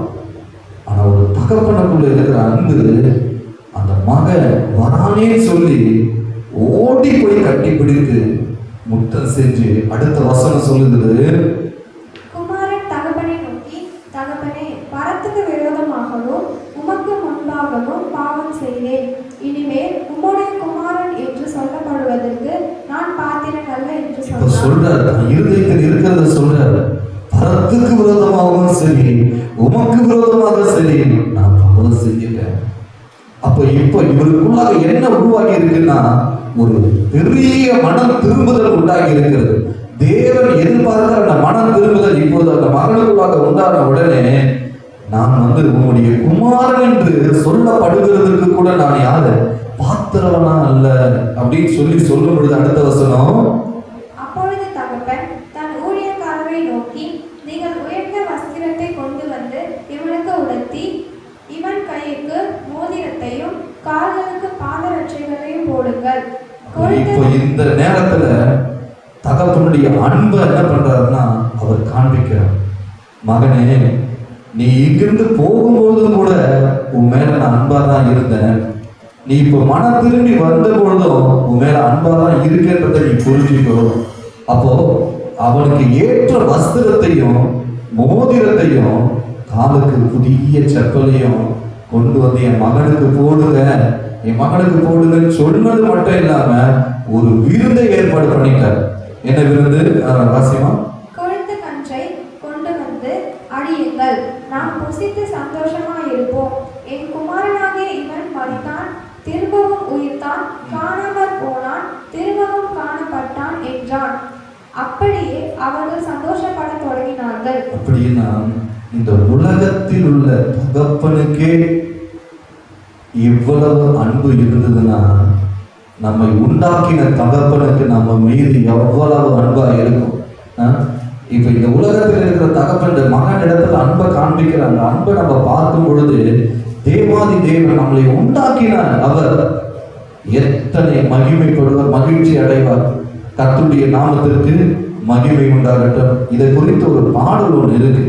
ஆனா ஒரு தகப்பனுக்குள்ள இருக்கிற அன்பு, அந்த மகன் வரானே சொல்லி ஓடி போய் கட்டி பிடித்து முத்தம் செஞ்சு அடுத்த வசனம் சொல்லுது, குமாரன் தகப்பனை நோக்கி, தகப்பனே, பரத்துக்கு விரோதமாகவும் உமக்கு முன்பாகவும் பாவம் செய்தேன். இனிமேல் உம்முடைய குமாரன் என்று சொல்லப்படுவதற்கு நான் பாத்திரன் அல்ல என்று சொல்றாரு. இருதயத்தில் இருக்கிறத சொல்றாரு. பரத்துக்கு விரோதமாகவும் சரி, உமக்கு விரோதமாக சரி, நான் பாவம் செஞ்சிட்டேன். அப்ப இப்ப இவருக்குள்ளாக என்ன உருவாகி இருக்குன்னா, ஒரு பெரிய மனம் திரும்புதல் உண்டாகி இருக்கிறது. தேவன் எதிர்பார்க்கிற அந்த மனம் திரும்புதல் இப்போது அந்த மகனுக்குள்ளாக உண்டான உடனே, நான் உம்முடைய குமாரன் என்று சொல்லப்படுகிறதுக்கு கூட நான் யாரு, பாத்திரவனா அல்ல அப்படின்னு சொல்லி சொல்லும் பொழுது அடுத்த வசனம், அப்பொழுது தகப்பன் தன் ஊழியக்காரரை நோக்கி, நீங்கள் உயர்ந்த வஸ்திரத்தை கொண்டு வந்து இவனுக்கு உடுத்தி இவன் கைக்கு மோதிரத்தையும் கால்களுக்கு பாதரட்சைகளையும் போடுங்கள். இப்போ இந்த நேரத்துல தகப்பனுடைய அன்பை என்ன பண்றாருன்னா அவர் காண்பிக்கிறார். மகனே, நீ இங்கிருந்து போகும்போதும் கூட உன் மேல நான் அன்பா தான் இருந்தேன். நீ இப்போ மனம் திரும்பி வந்த பொழுதும் உன் மேல அன்பா தான் இருக்கின்றதை நீ புரிஞ்சுக்கோ. அப்போ அவனுக்கு ஏற்ற வஸ்திரத்தையும் மோதிரத்தையும் காலுக்கு புதிய செப்பலையும் கொண்டு வந்து என் மகனுக்கு போடுங்க, என் மகனுக்கு போடுங்கன்னு சொன்னது மட்டும் இல்லாம ஒரு விருந்தை ஏற்பாடு பண்ணிட்டார். என்ன விருந்து வாசியமா? கொழுத்த கன்றை கொண்டு வந்து அடியுங்கள், நாம் புசித்து சந்தோஷமா இருப்போம். என் குமாரனாகிய இவன் மரித்தான், திரும்பவும் உயிர்த்தான், காணாமற் போனான், திரும்பவும் காணப்பட்டான் என்றான். அப்படியே அவர்கள் சந்தோஷப்பட தொடங்கினார்கள். அப்படின்னா இந்த உலகத்தில் உள்ள தகப்பனுக்கே இவ்வளவு அன்பு இருந்ததுன்னா நம்மை உண்டாக்கின தகப்பனுக்கு நம்ம மீது எவ்வளவு அன்பா இருக்கும். இப்ப இந்த உலகத்தில் இருக்கிற தகப்பன் மகன் இடத்துல அன்பை காண்பிக்கிற அந்த அன்பை நம்ம பார்க்கும் பொழுது தேவாதி தேவன் நம்மளை உண்டாக்கின அவர் எத்தனை மகிமைப்படுவார், மகிழ்ச்சி அடைவார். கர்த்தருடைய நாமத்திற்கு மகிமை உண்டாகட்டும். இதை குறித்து ஒரு பாடல் ஒன்று இருக்கு.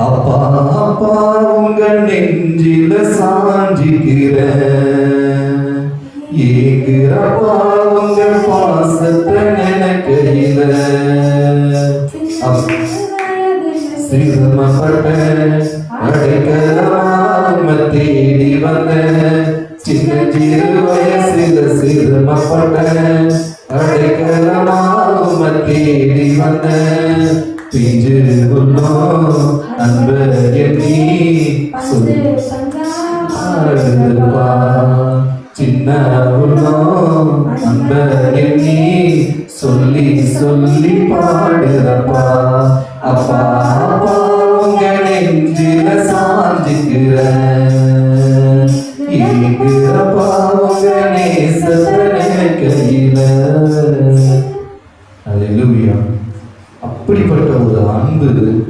அப்பா அப்பா உங்க நெஞ்சில சாஞ்சிக்கிற ஏகிறப்பா உங்க பாசத்தை நினைக்கையில சிறுமப்பட்ட அடைக்கலமா தேடி வந்த சின்ன சிறு வயசில சிறுமப்பட்ட அடைக்கலமா தேடி வந்த பிஞ்சு உள்ளோம் அன்பு எண்ணி சொல்லுவா சின்ன உள்ளோம் அன்பு எண்ணி சொல்லி சொல்லி பாடுறப்பா. அப்பா அப்பா உங்க நெஞ்சில சாஞ்சிக்கிற ஈகிறப்பா உங்க நேசத்தை நினைக்கையில. அல்லேலூயா. அப்படிப்பட்ட ஒரு அன்பு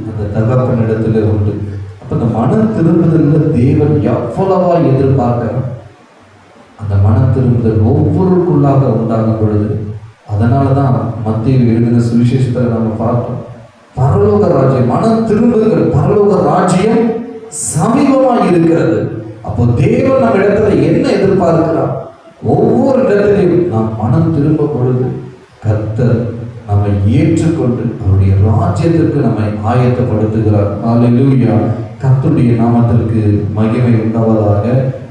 அந்த தகப்பனிடத்துல உண்டு. அப்ப அந்த மனம் திரும்புதல்ல தேவன் எவ்வளவா எதிர்பார்க்கிறான். அந்த மனம் திரும்புதல் ஒவ்வொருக்குள்ளாக உண்டாகும் பொழுது, அதனாலதான் மத்திய எழுதின சுவிசேஷத்துல நம்ம பார்த்தோம், பரலோக ராஜ்யம், மனம் திரும்புங்கள், பரலோக ராஜ்யம் சமீபமா இருக்கிறது. அப்போ தேவன் நம்ம இடத்துல என்ன எதிர்பார்க்கிறார்? ஒவ்வொரு இடத்திலையும் நாம் மனம் திரும்ப பொழுது கர்த்தர் நம்மை ஏற்றுக்கொண்டு அவருடைய ராஜ்யத்திற்கு நம்மை ஆயத்தப்படுத்துகிறார். அல்லேலூயா. கர்த்தருடைய நாமத்திற்கு மகிமை உண்டாவதாக.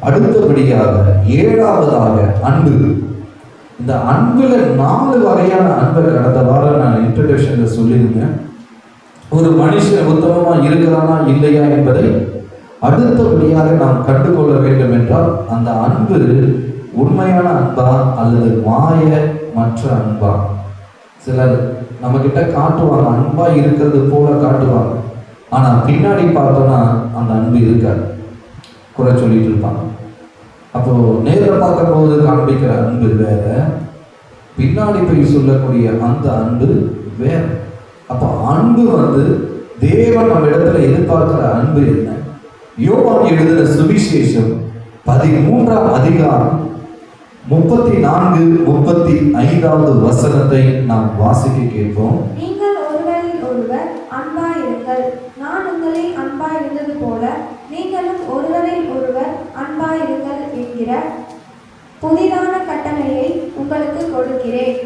அடுத்தபடியாக 7வதாக அன்பு. இந்த அன்புல 4 வகையான அன்பை கடந்த வாரம் நான் இன்ட்ரோடக்ஷன்ல சொல்லியிருந்தேன். ஒரு மனுஷன் உத்தமமா இருக்கிறானா இல்லையா என்பதை அடுத்தபடியாக நாம் கண்டுகொள்ள வேண்டும் என்றால் அந்த அன்பு உண்மையான அன்பா அல்லது மாய மற்ற அன்பா? சிலர் நம்ம கிட்ட காட்டுவாங்க, அன்பா இருக்கிறது போல காட்டுவாங்க, ஆனா பின்னாடி பார்த்தோம்னா அந்த அன்பு இருக்காது, குறை சொல்லிட்டு இருப்பாங்க. அப்போ நேரில் பார்க்கும் போது காண்பிக்கிற அன்பு வேற, பின்னாடி போய் சொல்லக்கூடிய அந்த அன்பு வேற. அப்போ அன்பு தேவன் நம்ம இடத்துல எதிர்பார்க்கிற அன்பு என்ன? யோவான் எழுதின சுவிசேஷம் 13ஆம் அதிகாரம் 34, 35வது வசனத்தை நாம் வாசிக்க கேட்போம். நீங்கள் ஒருவரில் ஒருவர் அன்பாயிருங்கள், நான் உங்களில் அன்பாயிருந்தது போல நீங்களும் ஒருவரில் ஒருவர் அன்பாயிருங்கள் என்கிற புதிதான கட்டளையை உங்களுக்கு கொடுக்கிறேன்.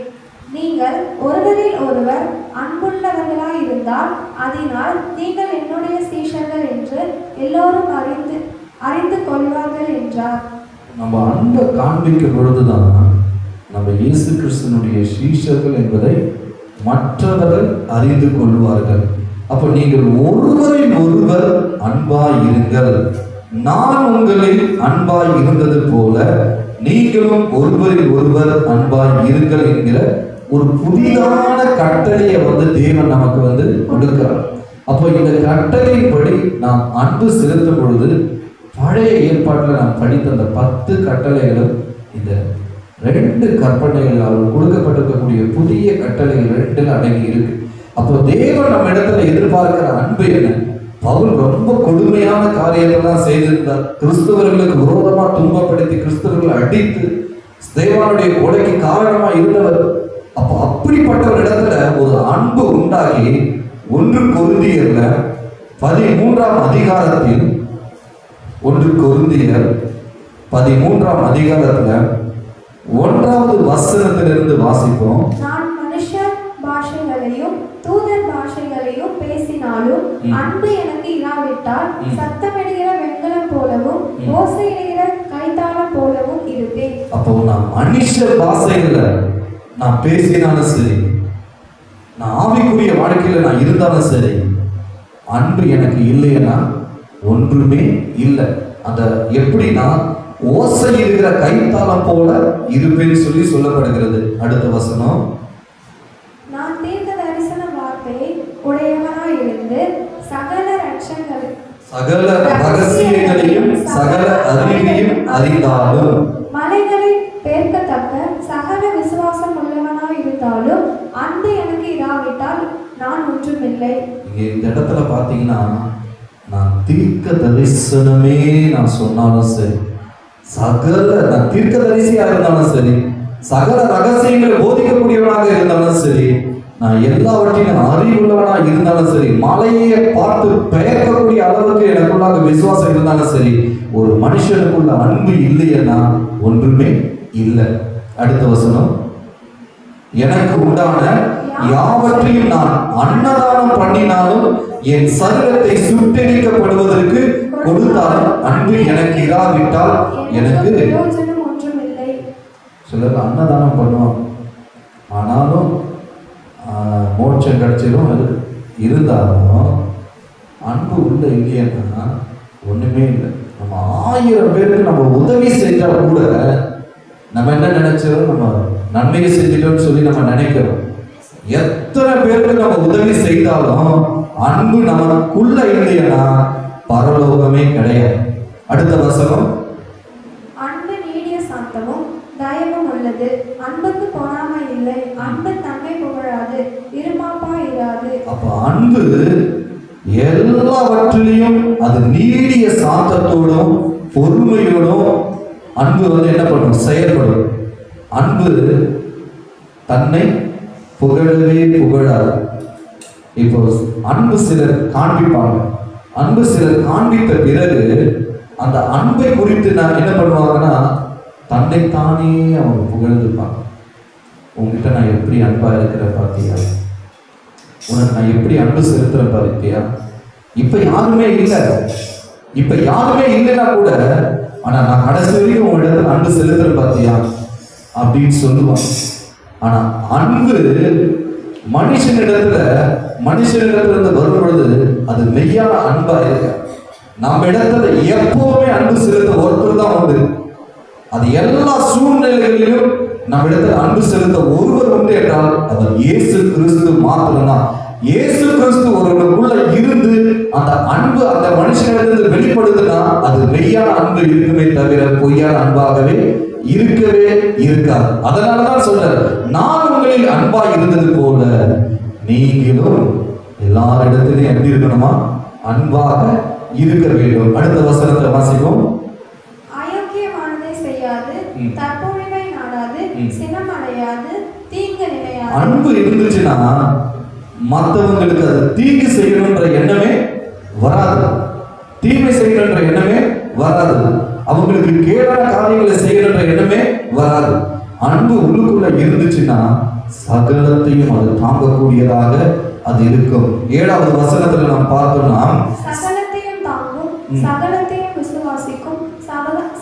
நீங்கள் ஒருவரில் ஒருவர் அன்புள்ளவர்களாய் இருந்தால் அதனால் நீங்கள் என்னுடைய சீஷர்கள் என்று எல்லோரும் அறிந்து கொள்வார்கள் என்றார். நம்ம அன்பை காண்பிக்கும் பொழுதுதான் நம்ம இயேசு கிறிஸ்துனுடைய சீஷர்கள் என்பதை மற்றவர்கள் அறிந்து கொள்வார்கள். அப்போ நீங்கள் ஒருவரில் ஒருவர் அன்பாய் இருங்கள், நான் உங்களில் அன்பாய் இருந்தது போல நீங்களும் ஒருவரில் ஒருவர் அன்பாய் இருங்கள் என்கிற ஒரு புதிதான கட்டளையை தேவன் நமக்கு கொடுக்கிறார். அப்போ இந்த கட்டளையின்படி நாம் அன்பு செலுத்தும் பொழுது பழைய ஏற்பாட்டில் நாம் படித்த அந்த 10 கட்டளைகளும் இந்த 2 கற்பனைகள் அவர் கொடுக்கப்பட்டிருக்கக்கூடிய புதிய கட்டளைகள் 2 அடங்கி இருக்கு. அப்போ தேவன் நம்ம இடத்துல எதிர்பார்க்கிற அன்பு என்ன? பவுல் ரொம்ப கொடுமையான காரியத்தெல்லாம் செய்திருந்தார். கிறிஸ்தவர்களுக்கு விரோதமா துன்பப்படுத்தி கிறிஸ்தவர்களை அடித்து தேவனுடைய கொலைக்கு காரணமா இருந்தவர். அப்போ அப்படிப்பட்ட ஒரு இடத்துல ஒரு அன்பு உண்டாகி 1 கொரிந்தியர்ல 13ஆம் அதிகாரத்தில் 1 கொரிந்தியர் 13ஆம் அதிகாரத்துல 1வது வசனத்திலிருந்து வாசிப்போம். நான் மனுஷ பாஷைகளையும் தூதர் பாஷைகளையும் பேசினாலும் அன்பு எனக்கு இல்லாவிட்டால் சத்தமிடுகிற வெண்கலம் போலவும் ஓசையிடுகிற கைத்தாளம் போலவும் இருப்பேன். அப்போ நான் மனுஷ பாஷைகள்ல நான் பேசினாலும் சரி, நான் ஆவிக்குரிய வாழ்க்கையில நான் இருந்தாலும் சரி, அன்பு எனக்கு இல்லைன்னா ஒன்றுமே இல்லை. அந்த எப்படின்னா ஓசை இருக்கிற கைத்தாளம் போல இருப்பேன்னு சொல்லப்படுகிறது. அடுத்த வசனம், நான் தீர்க்க தரிசன வார்த்தையை உடையவனாய் இருந்து சகல ரகசியங்களையும் சகல அறிவையும் அறிந்தாலும் மலைகளை பேர்க்கத்தக்க சகல விசுவாசம் உள்ளவனாய் இருந்தாலும் அன்பு எனக்கு இராவிட்டால் நான் ஒன்றுமில்லை. இங்க இந்த இடத்துல பாத்தீங்கன்னா, நான் தீர்க்க தரிசனமே நான் சொன்னாலும் சரி, நான் தீர்க்க தரிசியா இருந்தாலும் சரி, சகல ரகசியங்களை போதிக்கக்கூடியவனாக இருந்தாலும் சரி, நான் எல்லாவற்றையும் அறிவுள்ளவனா இருந்தாலும் சரி, மலையை பார்த்து பெயர்க்கக்கூடிய அளவுக்கு எனக்குள்ளாக விசுவாசம் இருந்தாலும் சரி, ஒரு மனுஷனுக்குள்ள அன்பு இல்லைன்னா ஒன்றுமே இல்லை. அடுத்த வசனம், எனக்கு உண்டான யாவற்றையும் நான் அன்னதானம் பண்ணினாலும் என் சரீரத்தை சுட்டெரிக்கப்படுவதற்கு கொடுத்தாலும் அன்பு எனக்கு இராவிட்டால் எனக்கு பிரயோஜனம் ஒன்றுமில்லை. சிலர் அன்னதானம் பண்ணுவாங்க, ஆனாலும் மோட்சம் கிடைச்சிடும், அது இருந்தாலும் அன்பு உள்ள இல்லைன்னா ஒண்ணுமே இல்லை. நம்ம 1000 பேருக்கு நம்ம உதவி செஞ்சா கூட நம்ம என்ன நினைச்சிடும், நம்ம நன்மையை செஞ்சிட்டோம்னு சொல்லி நம்ம நினைக்கிறோம். எத்தனை பேருக்கு நம்ம உதவி செய்தாலும் அன்பு நமக்குள்ள இல்லைன்னா பரலோகமே கிடையாது. அடுத்த வசனம், அன்பு நீடிய சாந்தமும் தயவும் உள்ளது, அன்புக்கு பொறாமை இல்லை, அன்பு தன்மை புகழாது, இருமாப்பா இராது. அப்ப அன்பு எல்லாவற்றிலையும் அது நீடிய சாந்தத்தோடும் பொறுமையோடும் அன்பு என்ன பண்ணும், செயல்படும். அன்பு தன்னை புகழவே புகழாது. இப்போ அன்பு சிலர் காண்பிப்பாங்க, அன்பு சிலர் காண்பித்த பிறகு அந்த அன்பை குறித்து நான் என்ன பண்ணுவாங்கன்னா தன்னைத்தானே அவங்க புகழ்ந்துப்பாங்க. உங்ககிட்ட நான் எப்படி அன்பா இருக்கிற பாத்தியா, உனக்கு நான் எப்படி அன்பு செலுத்துறேன் பாத்தியா. இப்ப யாருமே இல்லை, இப்ப யாருமே இல்லைன்னா கூட ஆனா நான் கடைசி வரைக்கும் உங்க இடத்துல அன்பு செலுத்துறேன் பாத்தியா அப்படின்னு சொல்லுவாங்க. ஆனா அன்பு மனுஷனிடத்துல இருந்து வரும் பொழுது அது மெய்யான அன்பா இருக்கு. நம்ம இடத்துல எப்பவுமே அன்பு செலுத்த ஒருத்தர் தான் உண்டு. அது எல்லா சூழ்நிலைகளிலும் நம்ம இடத்துல அன்பு செலுத்த ஒருவர் உண்டு என்றால் அவர் இயேசு கிறிஸ்து மாத்திரம்தான். இயேசு கிறிஸ்து ஒருவனுக்குள்ள இருந்து அந்த அன்பு அந்த மனுஷனிடத்திலிருந்து வெளிப்படுதுன்னா அது மெய்யான அன்பு இருக்குமே தவிர பொய்யான அன்பாகவே இருக்கவே இருக்காது. அதனாலதான் சொல்றாரு, நான் உங்களில் அன்பா இருந்தது போல நீங்களும் எல்லாரிடத்திலும் எப்படி இருக்கணுமா, அன்பாக இருக்க வேண்டும். அடுத்த வசனத்தை வாசிப்போம். அயோக்கியமானதை செய்யாது, தற்பொழிவை நாடாது, சினமடையாது, தீங்கு நினையாது. அன்பு இருந்துச்சுன்னா மற்றவங்களுக்கு அது தீங்கு செய்யணும்ன்ற எண்ணமே வராது, தீமை செய்யணும்ன்ற எண்ணமே வராது, அவங்களுக்கு கேடான காரியங்களை செய்யணும்ன்ற எண்ணமே வராது. அன்பு உள்ளுக்குள்ள இருந்துச்சுன்னா சகலத்தையும் அது தாங்கக்கூடியதாக அது இருக்கும். 7வது வசனத்துல நாம் பார்த்தோம்னா, சகலத்தையும் தாங்கும், சகலத்தையும் விசுவாசிக்கும்,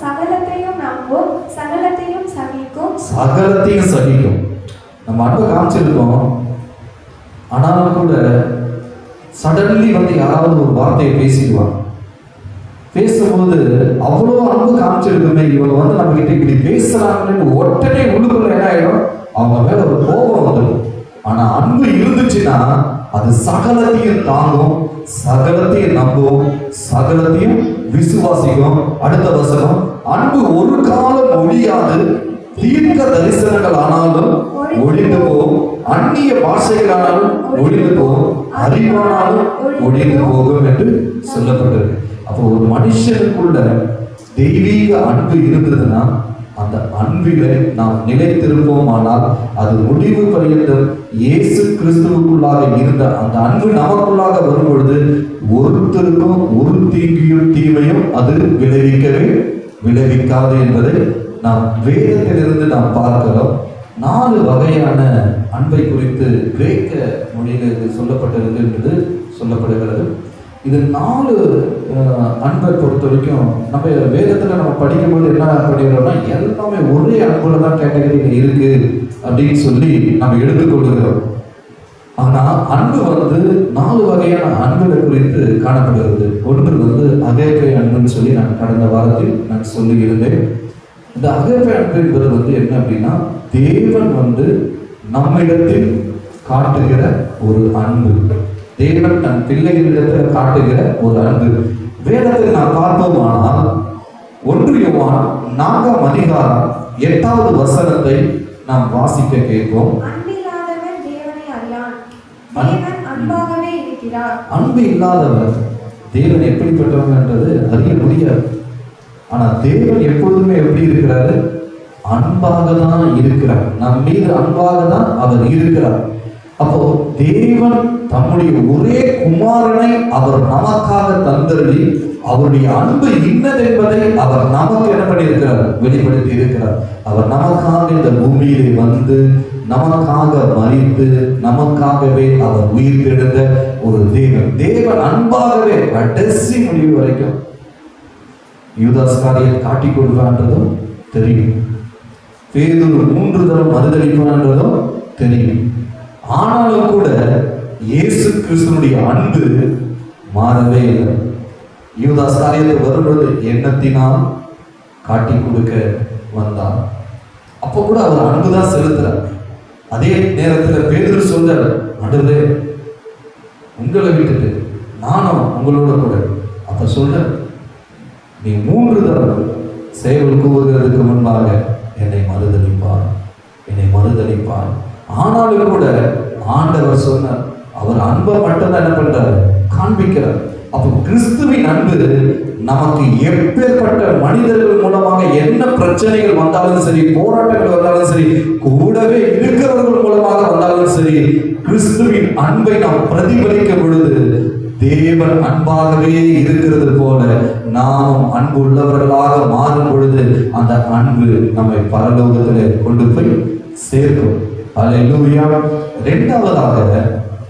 சகலத்தையும் நம்பும், சகலத்தையும் சகிக்கும். சகலத்தையும் சகிக்கும். நம்ம அன்பை காமிச்சிருக்கோம், ஆனாலும் கூட சடன்லி யாராவது ஒரு வார்த்தையை பேசிடுவாங்க. பேசும்போது அவ்வளோ அன்பு காமிச்சிருக்குமே, இவங்க நம்ம கிட்ட இப்படி பேசுறாங்கன்னு உடனே உள்ளுக்குள்ள என்ன ஆயிடும், அவங்க மேல ஒரு கோபம் வந்துடும். ஆனா அன்பு இருந்துச்சுன்னா அது சகலத்தையும் தாங்கும், சகலத்தையும் நம்பும், சகலத்தையும் விசுவாசிக்கும். அடுத்த வசனம், அன்பு ஒரு காலம் ஒழியாது, தீர்க்க தரிசனங்கள் ஆனாலும் ஒழிந்து போகும், அந்நிய பாஷைகள் ஆனாலும் ஒழிந்து போகும், அறிவானாலும் ஒழிந்து போகும் என்று சொல்லப்பட்டிருக்கு. அப்போ ஒரு மனுஷனுக்குள்ள தெய்வீக அன்பு இருந்ததுன்னா அந்த அன்பிலே நாம் நிலைத்திருப்போம். ஆனால் அது முடிவு பரியந்தம் இயேசு கிறிஸ்துவுக்குள்ளாக இருந்த அந்த அன்பு நமக்குள்ளாக வரும் பொழுது ஒருத்தருக்கும் ஒரு தீமையும் அது விளைவிக்காது என்பதை நாம் வேதத்திலிருந்து நாம் பார்க்கிறோம். 4 வகையான அன்பை குறித்து கிரேக்க மொழியில் சொல்லப்பட்டிருக்கு என்பது சொல்லப்படுகிறது. இது 4 அன்பை பொறுத்த வரைக்கும் நம்ம வேதத்தில் நம்ம படிக்கும்போது என்ன படிக்கிறோம்னா எல்லாமே ஒரே அன்புல தான் கேட்டகரியில் இருக்கு அப்படின்னு சொல்லி நம்ம எடுத்துக்கொள்கிறோம். ஆனால் அன்பு 4 வகையான அன்புகளை குறித்து காணப்படுகிறது. ஒன்று அகேப்பே அன்புன்னு சொல்லி நான் கடந்த வாரத்தில் நான் சொல்லி இருந்தேன். இந்த அகேப்பே அன்பு என்பது என்ன அப்படின்னா, தேவன் நம்மிடத்தில் காட்டுகிற ஒரு அன்பு, தேவன் தன் பிள்ளைகளிடத்தில் காட்டுகிற ஒரு அன்பு. வேதத்தில் நாம் பார்ப்போமானால் 1 யோவான் 4ஆம் அதிகாரம் 8வது வசனத்தை நாம் வாசிக்க கேட்போம். அன்பில்லாதவன் தேவனை அறியான், தேவன் அன்பாகவே இருக்கிறார். அன்பு இல்லாதவர் தேவன் எப்படிப்பட்டவங்க என்றது அறிய முடியாது. ஆனா தேவன் எப்பொழுதுமே எப்படி இருக்கிறாரு? அன்பாக தான் இருக்கிறார். நம் மீது அன்பாக தான் அவர் இருக்கிறார். அப்போ தேவன் தம்முடைய ஒரே குமாரனை அவர் நமக்காக தந்தருளி அவருடைய அன்பு இன்னதென்பதை அவர் நமக்கு என்ன பண்ணியிருக்கிறார்? வெளிப்படுத்தி இருக்கிறார். அவர் நமக்காக இந்த பூமியிலே வந்து நமக்காக மரித்து நமக்காகவே அவர் உயிர் தெழுந்த ஒரு தேவன் அன்பாகவே கடைசி முடிவு வரைக்கும் யூதாஸ்காரியை காட்டி கொடுப்பான்றதும் தெரியும். பேதுரு 3 தரம் மறுதளிப்பான்றதும் தெரியும். ஆனாலும் கூட இயேசு கிறிஸ்துனுடைய அன்பு மாறவே இல்லை. யூதாஸ்காரியத்தை வரும்போது எண்ணத்தினால் காட்டி கொடுக்க வந்தார். அப்போ கூட அவர் அன்புதான் செலுத்துறார். அதே நேரத்தில் பேதுரு சொல்றார், ஆண்டவரே உங்களை விட்டுட்டு நானும் உங்களோட கூட. அப்ப சொல்ற, நீ 3 தரம் சேவல் கூவுகிறதுக்கு முன்பாக என்னை மறுதளிப்பார். ஆனாலும் கூட ஆண்டவர் சொன்னார், அவர் அன்பை மட்டும்தான் என்ன பண்றாரு? காண்பிக்கிறார். அப்போ கிறிஸ்துவின் அன்பு நமக்கு எப்பேற்பட்ட மனிதர்கள் மூலமாக என்ன பிரச்சனைகள் வந்தாலும் சரி, போராட்டங்கள் வந்தாலும் சரி, கூடவே இருக்கிறவர்கள் மூலமாக வந்தாலும் சரி, கிறிஸ்துவின் அன்பை நாம் பிரதிபலிக்க பொழுது தேவன் அன்பாகவே இருக்கிறது போல நாமும் அன்பு உள்ளவர்களாக மாறும் பொழுது அந்த அன்பு நம்மை பரலோகத்திலே கொண்டு போய் சேர்க்கும். அல்லேலூயா. 2வதாக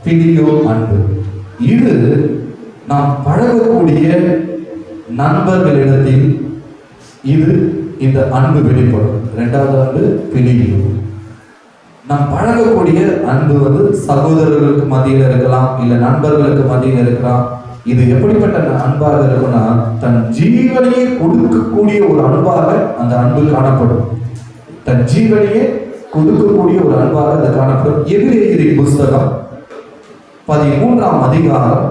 பிலியோ அன்பு. இது நாம் பழகக்கூடிய நண்பர்களிடத்தில் இந்த அன்பு வெளிப்படும். 2வது அன்பு பிலியோ. நாம் பழகக்கூடிய அன்பு சகோதரர்களுக்கு மத்தியில் இருக்கலாம், இல்ல நண்பர்களுக்கு மத்தியில் இருக்கலாம். இது எப்படிப்பட்ட அன்பாக இருக்கும்னா, தன் ஜீவனையே கொடுக்கக்கூடிய ஒரு அன்பாக அந்த அன்பு காணப்படும். தன் ஜீவனையே கொடுக்கக்கூடிய ஒரு அன்பாக அது காணப்படும். எபிரேயரின் புஸ்தகம் 13ஆம் அதிகாரம்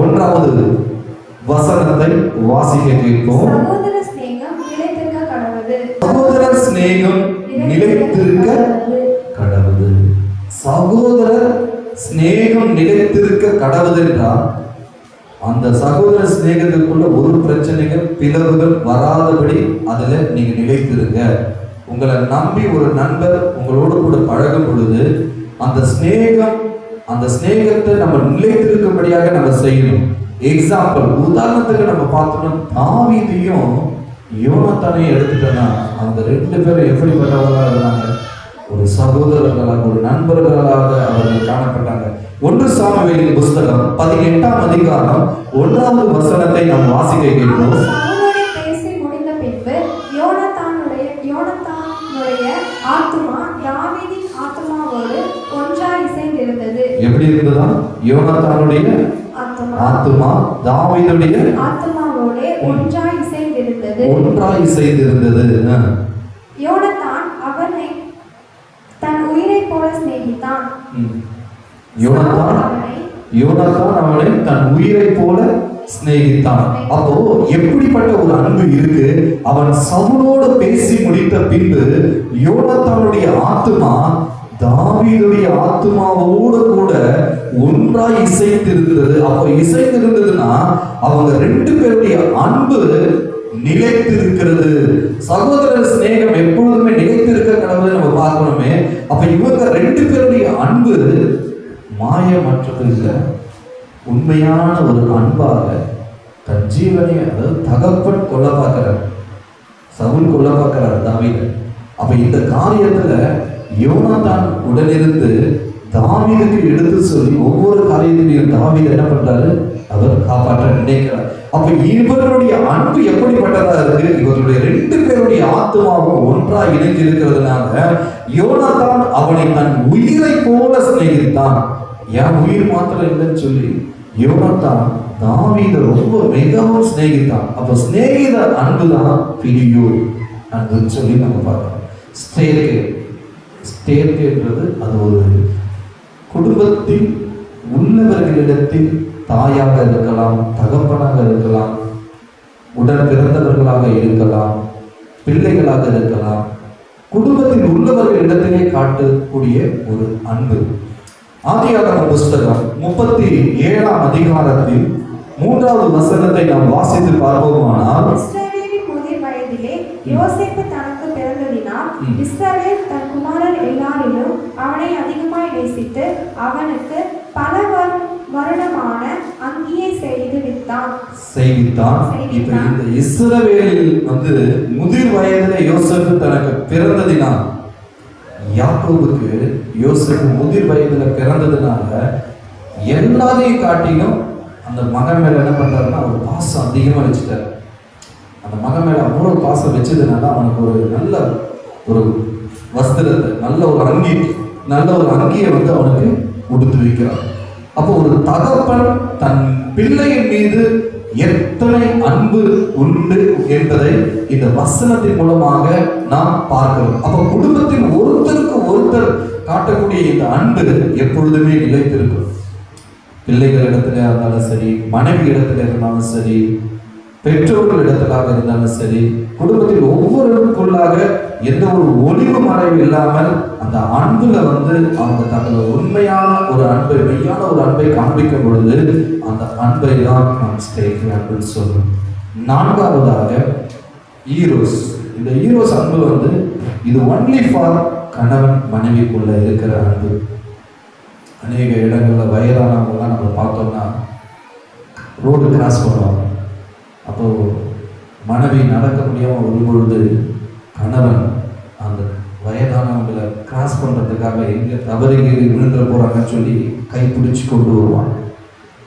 1வது வசனத்தை வாசிக்க கேட்போம். சகோதர சிநேகம் நிலைத்திருக்க கடவுது. சகோதர சிநேகம் நிலைத்திருக்க கடவுது. சகோதர சிநேகம் நிலைத்திருக்க கடவுது என்றால் அந்த சகோதர சிநேகத்திற்குள்ள ஒரு பிரச்சனைகள் பிளவுகள் வராதபடி அதுல நீங்க நிலைத்திருங்க. உங்களை நம்பி ஒரு நண்பர் உங்களோடு கூட பழகும் பொழுது அந்த ஸ்நேகத்தை நம்ம நிலைத்திருக்கும்படியாக நம்ம செய்யணும். எக்ஸாம்பிள், உதாரணத்துக்கு நம்ம பார்த்தோம்னா தாவீதையும் யோனத்தானையும் எடுத்துட்டோம்னா அவங்க 2 பேரும் எப்படிப்பட்டவர்களாக இருந்தாங்க? ஒரு சகோதரர்களாக, ஒரு நண்பர்களாக அவர்கள் காணப்பட்டாங்க. 1 சாமுவேலின் புஸ்தகம் 18ஆம் அதிகாரம் 1வது வசனத்தை நாம் வாசிக்க கேட்போம். சவுலோடு பேசி முடிந்த பின்பு யோனத்தானுடைய ஆத்துமா தாவீதின் ஆத்துமாவோடு ஒன்றாய் இசைந்திருந்தது. எப்படி இருந்ததா? யோனத்தானுடைய ஆத்துமா தாவீதுடைய ஆத்துமாவோடு ஒன்றாய் இசைந்திருந்தது. யோனத்தான் அவனை தன் உயிரை போல சிநேகித்தான். யோனத்தான் அவனை தன் உயிரை போல சிநேகித்தான். அப்போ எப்படிப்பட்ட ஒரு அன்பு இருக்கு? அவன் சவுலோடு பேசி முடித்த பின்பு யோனத்தானுடைய ஆத்துமா தாவீதுடைய ஆத்துமாவோடு கூட ஒன்றாய் இசைந்திருந்தது. அப்போ இசைந்திருந்ததுன்னா அவங்க 2 பேருடைய அன்பு நிலைத்திருக்கிறது. சகோதர சிநேகம் எப்பொழுதுமே நிலைத்திருக்க கடவுளை நம்ம பார்க்கணுமே. அப்ப இவங்க 2 பேருடைய அன்பு மாயமற்றது இல்லை, உண்மையான ஒரு அன்பாக தன் ஜீவனை, அதாவது தகப்பன் கொல்ல பார்க்கிறார், சவுல் கொல்ல பார்க்கிறார் தாவீதை. அப்ப இந்த காரியத்துல யோனத்தான் உடனிருந்து தாவீதுக்கு எடுத்து சொல்லி ஒவ்வொரு காரியத்திலையும் தாவீது என்ன பண்றாரு? அவர் காப்பாற்ற நினைக்கிறார். அப்ப இவர்களுடைய அன்பு எப்படிப்பட்டதா இருக்கு? இவர்களுடைய 2 பேருடைய ஆத்மாவும் ஒன்றாக இணைஞ்சு இருக்கிறதுனால யோனத்தான் அவனை தன் உயிரை போல சிநேகித்தான். என் உயிர் மாத்திரம் இல்லைன்னு சொல்லி யோனத்தான் தாவீதை ரொம்ப மிகவும் சிநேகித்தான். அப்ப சிநேகித அன்புதான் பிலியோ அன்புன்னு சொல்லி நம்ம பார்க்கிறோம். ஸ்டேர்கேன்றது அது ஒரு குடும்பத்தில் உள்ளவர்களிடத்தில் தாயாக இருக்கலாம், தகப்பனாக இருக்கலாம், உடன் பிறந்தவர்களாக இருக்கலாம், பிள்ளைகளாக இருக்கலாம், குடும்பத்தில் உள்ளவர்களிடத்திலே காட்டக்கூடிய ஒரு அன்பு. ஆதியாகம புஸ்தகம் 37ஆம் அதிகாரத்தில் 3வது வசனத்தை நாம் வாசித்து பார்ப்போமானால், இஸ்ரவேலின் முதிர் வயதிலே யோசேப்பு தனக்கு பிறந்ததினால் இஸ்ரவேல் தன் குமாரர் எல்லாரிலும் அவனை அதிகமாய் நேசித்து அவனுக்கு பல வருடமான அங்கியை செய்வித்தான். இப்ப இந்த இஸ்ரவேலில் முதிர் வயதிலே யோசேப்பு தனக்கு பிறந்ததினால், யாக்கோபுக்கு யோசேப்பு முதிர் வயதுல பிறந்ததுனால எல்லாரையும் காட்டிலும் அந்த மகன் மேல என்ன பண்றாருன்னா ஒரு பாசம் அதிகமா வச்சுட்டாரு. அந்த மகன் மேல அவ்வளவு பாசம் வச்சதுனால அவனுக்கு ஒரு நல்ல ஒரு வஸ்திரத்தை, நல்ல ஒரு அங்கியை அவனுக்கு உடுத்து வைக்கிறான். அப்போ ஒரு தகப்பன் தன் பிள்ளையின் மீது எத்தனை அன்பு உண்டு என்பதை இந்த வசனத்தின் மூலமாக நாம் பார்க்கிறோம். அப்போ குடும்பத்தில் ஒருத்தருக்கு ஒருத்தர் காட்டக்கூடிய இந்த அன்பு எப்பொழுதுமே நிலைத்திருக்கும். பிள்ளைகள் இடத்துல இருந்தாலும் சரி, மனைவி இடத்துல இருந்தாலும் சரி, பெற்றோர்கள் இடத்திலாக இருந்தாலும் சரி, குடும்பத்தில் ஒவ்வொருவருக்குள்ளாக எந்த ஒரு ஒளிவு மறைவு இல்லாமல் அந்த அன்புல அவங்க தங்களோட உண்மையான ஒரு அன்பை, மெய்யான ஒரு அன்பை காண்பிக்கும் பொழுது அந்த அன்பை தான் நாம் ஸ்டேக் அன்புன்னு சொல்றோம். 4வதாக ஈரோஸ். இந்த ஈரோஸ் அன்பு இது ஒன்லி ஃபார் கணவன் மனைவிக்குள்ள இருக்கிற அன்பு. அநேக இடங்களில் வயதானவங்கலாம் நம்ம பார்த்தோம்னா ரோடு கிராஸ் பண்ணுவாங்க. அப்போ மனைவி நடக்க முடியாமல் வரும்பொழுது கணவன் அந்த வயதானவங்களை கிராஸ் பண்ணுறதுக்காக எங்கே தவறி விழுந்துட போகிறாங்கன்னு சொல்லி கைப்பிடிச்சு கொண்டு வருவான்.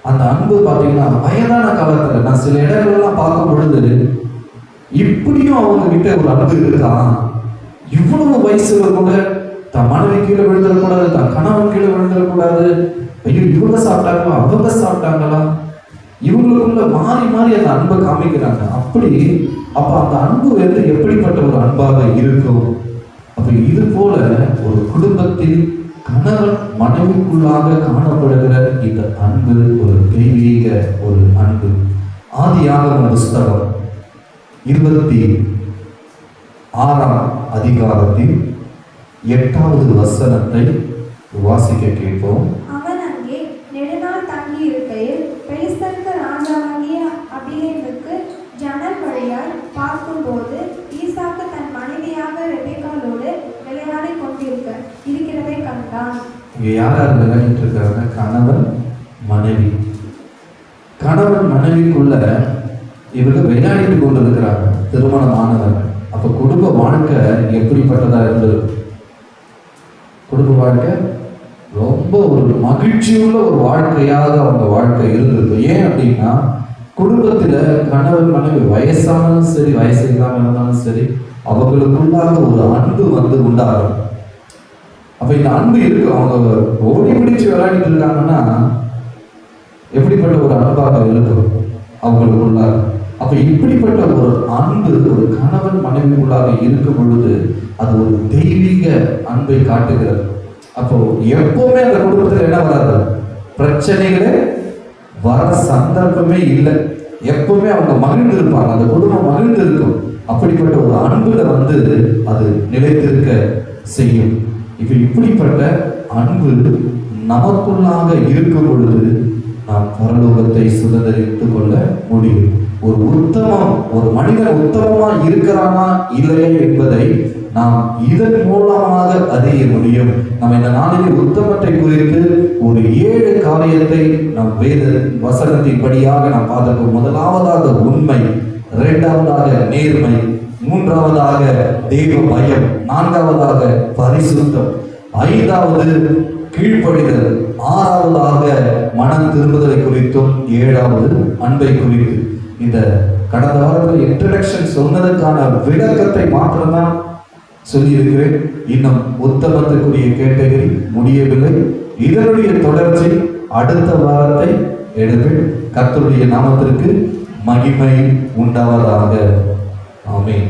அந்த அன்பு பார்த்தீங்கன்னா வயதான காலத்தில் நான் சில இடங்கள்லாம் பார்க்கும் பொழுது இப்படியும் அவங்க கிட்ட ஒரு அன்பு இருக்கா, இவ்வளவு வயசுல கூட தன் மனைவி கீழே விழுந்துடக்கூடாது, தன் கணவன் கீழே விழுந்துடக்கூடாது, ஐயோ இவங்க சாப்பிட்டாங்களா அவங்க சாப்பிட்டாங்களா, இவங்களுக்குள்ள மாறி மாறி அந்த அன்பை காமிக்கிறாங்க. அப்ப அந்த அன்பு எப்படிப்பட்ட ஒரு அன்பாக இருக்கும். அப்ப இது போல ஒரு குடும்பத்தில் கணவன் மனைவிக்குள்ளாக காணப்படுகிற இந்த அன்பு ஒரு தெய்வீக ஒரு அன்பு. ஆதியாகம புஸ்தகம் 26ஆம் அதிகாரத்தில் 8வது வசனத்தை வாசிக்க கேட்போம். அவன் அங்கே நெடுநாள் தங்கி இருக்கையில் பெலிஸ்தருக்கு ராஜாவாகிய அபிமெலேக்கு ஜன்னல் வழியாய் பார்க்கும்போது ஈசாக்கு தன் மனைவியாக ரெபெக்காளோடு விளையாடி இருக்கிறதை கண்டான். இங்க யார் விளையாடிட்டு இருக்காங்க? கணவன் மனைவி. கணவன் மனைவிக்குள்ள இவங்க விளையாடிட்டு கொண்டு இருக்கிறாங்க, திருமணமானவங்க. அப்ப குடும்ப வாழ்க்கை எப்படிப்பட்டதா இருந்தது? குடும்ப வாழ்க்கை ரொம்ப ஒரு மகிழ்ச்சியுள்ள ஒரு வாழ்க்கையாக அவங்க வாழ்க்கை இருந்திருக்கு. ஏன் அப்படின்னா குடும்பத்துல கணவன் மனைவி வயசானாலும் சரி, வயசு இல்லாமல் இருந்தாலும் சரி, அவங்களுக்குள்ளாக ஒரு அன்பு உண்டாகும். அப்ப இந்த அன்பு இருக்கு. அவங்க ஓடி பிடிச்சு விளையாடிட்டு இருக்காங்கன்னா எப்படிப்பட்ட ஒரு அன்பாக இருக்கும் அவங்களுக்குள்ளாக. அப்ப இப்படிப்பட்ட ஒரு அன்பு ஒரு கணவன் மனைவிக்குள்ளாக இருக்கும் பொழுது அது ஒரு தெய்வீக அன்பை காட்டுகிறது. அப்போ எப்பவுமே அந்த குடும்பத்தில் என்ன வராது? பிரச்சனைகளே வர சந்தர்ப்பமே இல்லை. எப்பவுமே அவங்க மகிழ்ந்து இருப்பாங்க, அந்த குடும்பம் மகிழ்ந்து இருக்கும். அப்படிப்பட்ட ஒரு அன்புல அது நிலைத்திருக்க செய்யும். இப்ப இப்படிப்பட்ட அன்பு நமக்குள்ளாக இருக்கும் பொழுது நாம் பரலோகத்தை சுதந்திரித்துக் கொள்ள முடியும். ஒரு மனிதன் உத்தமமா இருக்கிறானா இல்லையா என்பதை நாம் இதன் மூலமாக அறிய முடியும். நம்ம இந்த நாளிலே உத்தமத்தை குறித்து ஒரு 7 காரியத்தை நாம் வேத வசனத்தின் படியாக நாம் பார்த்திருக்கோம். முதலாவதாக உண்மை, 2வதாக நேர்மை, 3வதாக தெய்வ பயம், 4வதாக பரிசுத்தம், 5வது கீழ்ப்படிதல், 6வதாக மனம் திரும்புதலை குறித்தும், 7வது அன்பை குறித்து. இந்த கடந்த வாரத்தில் இன்ட்ரடக்ஷன் சொன்னதுக்கான விளக்கத்தை மாத்திரம்தான் சொல்லியிருக்கிறேன். இன்னும் உத்தமத்துக்குரிய கேட்டகரி முடியவில்லை. இதனுடைய தொடர்ச்சி அடுத்த வாரத்தை எடுப்பேன். கர்த்தருடைய நாமத்திற்கு மகிமை உண்டாவதாக. ஆமென்.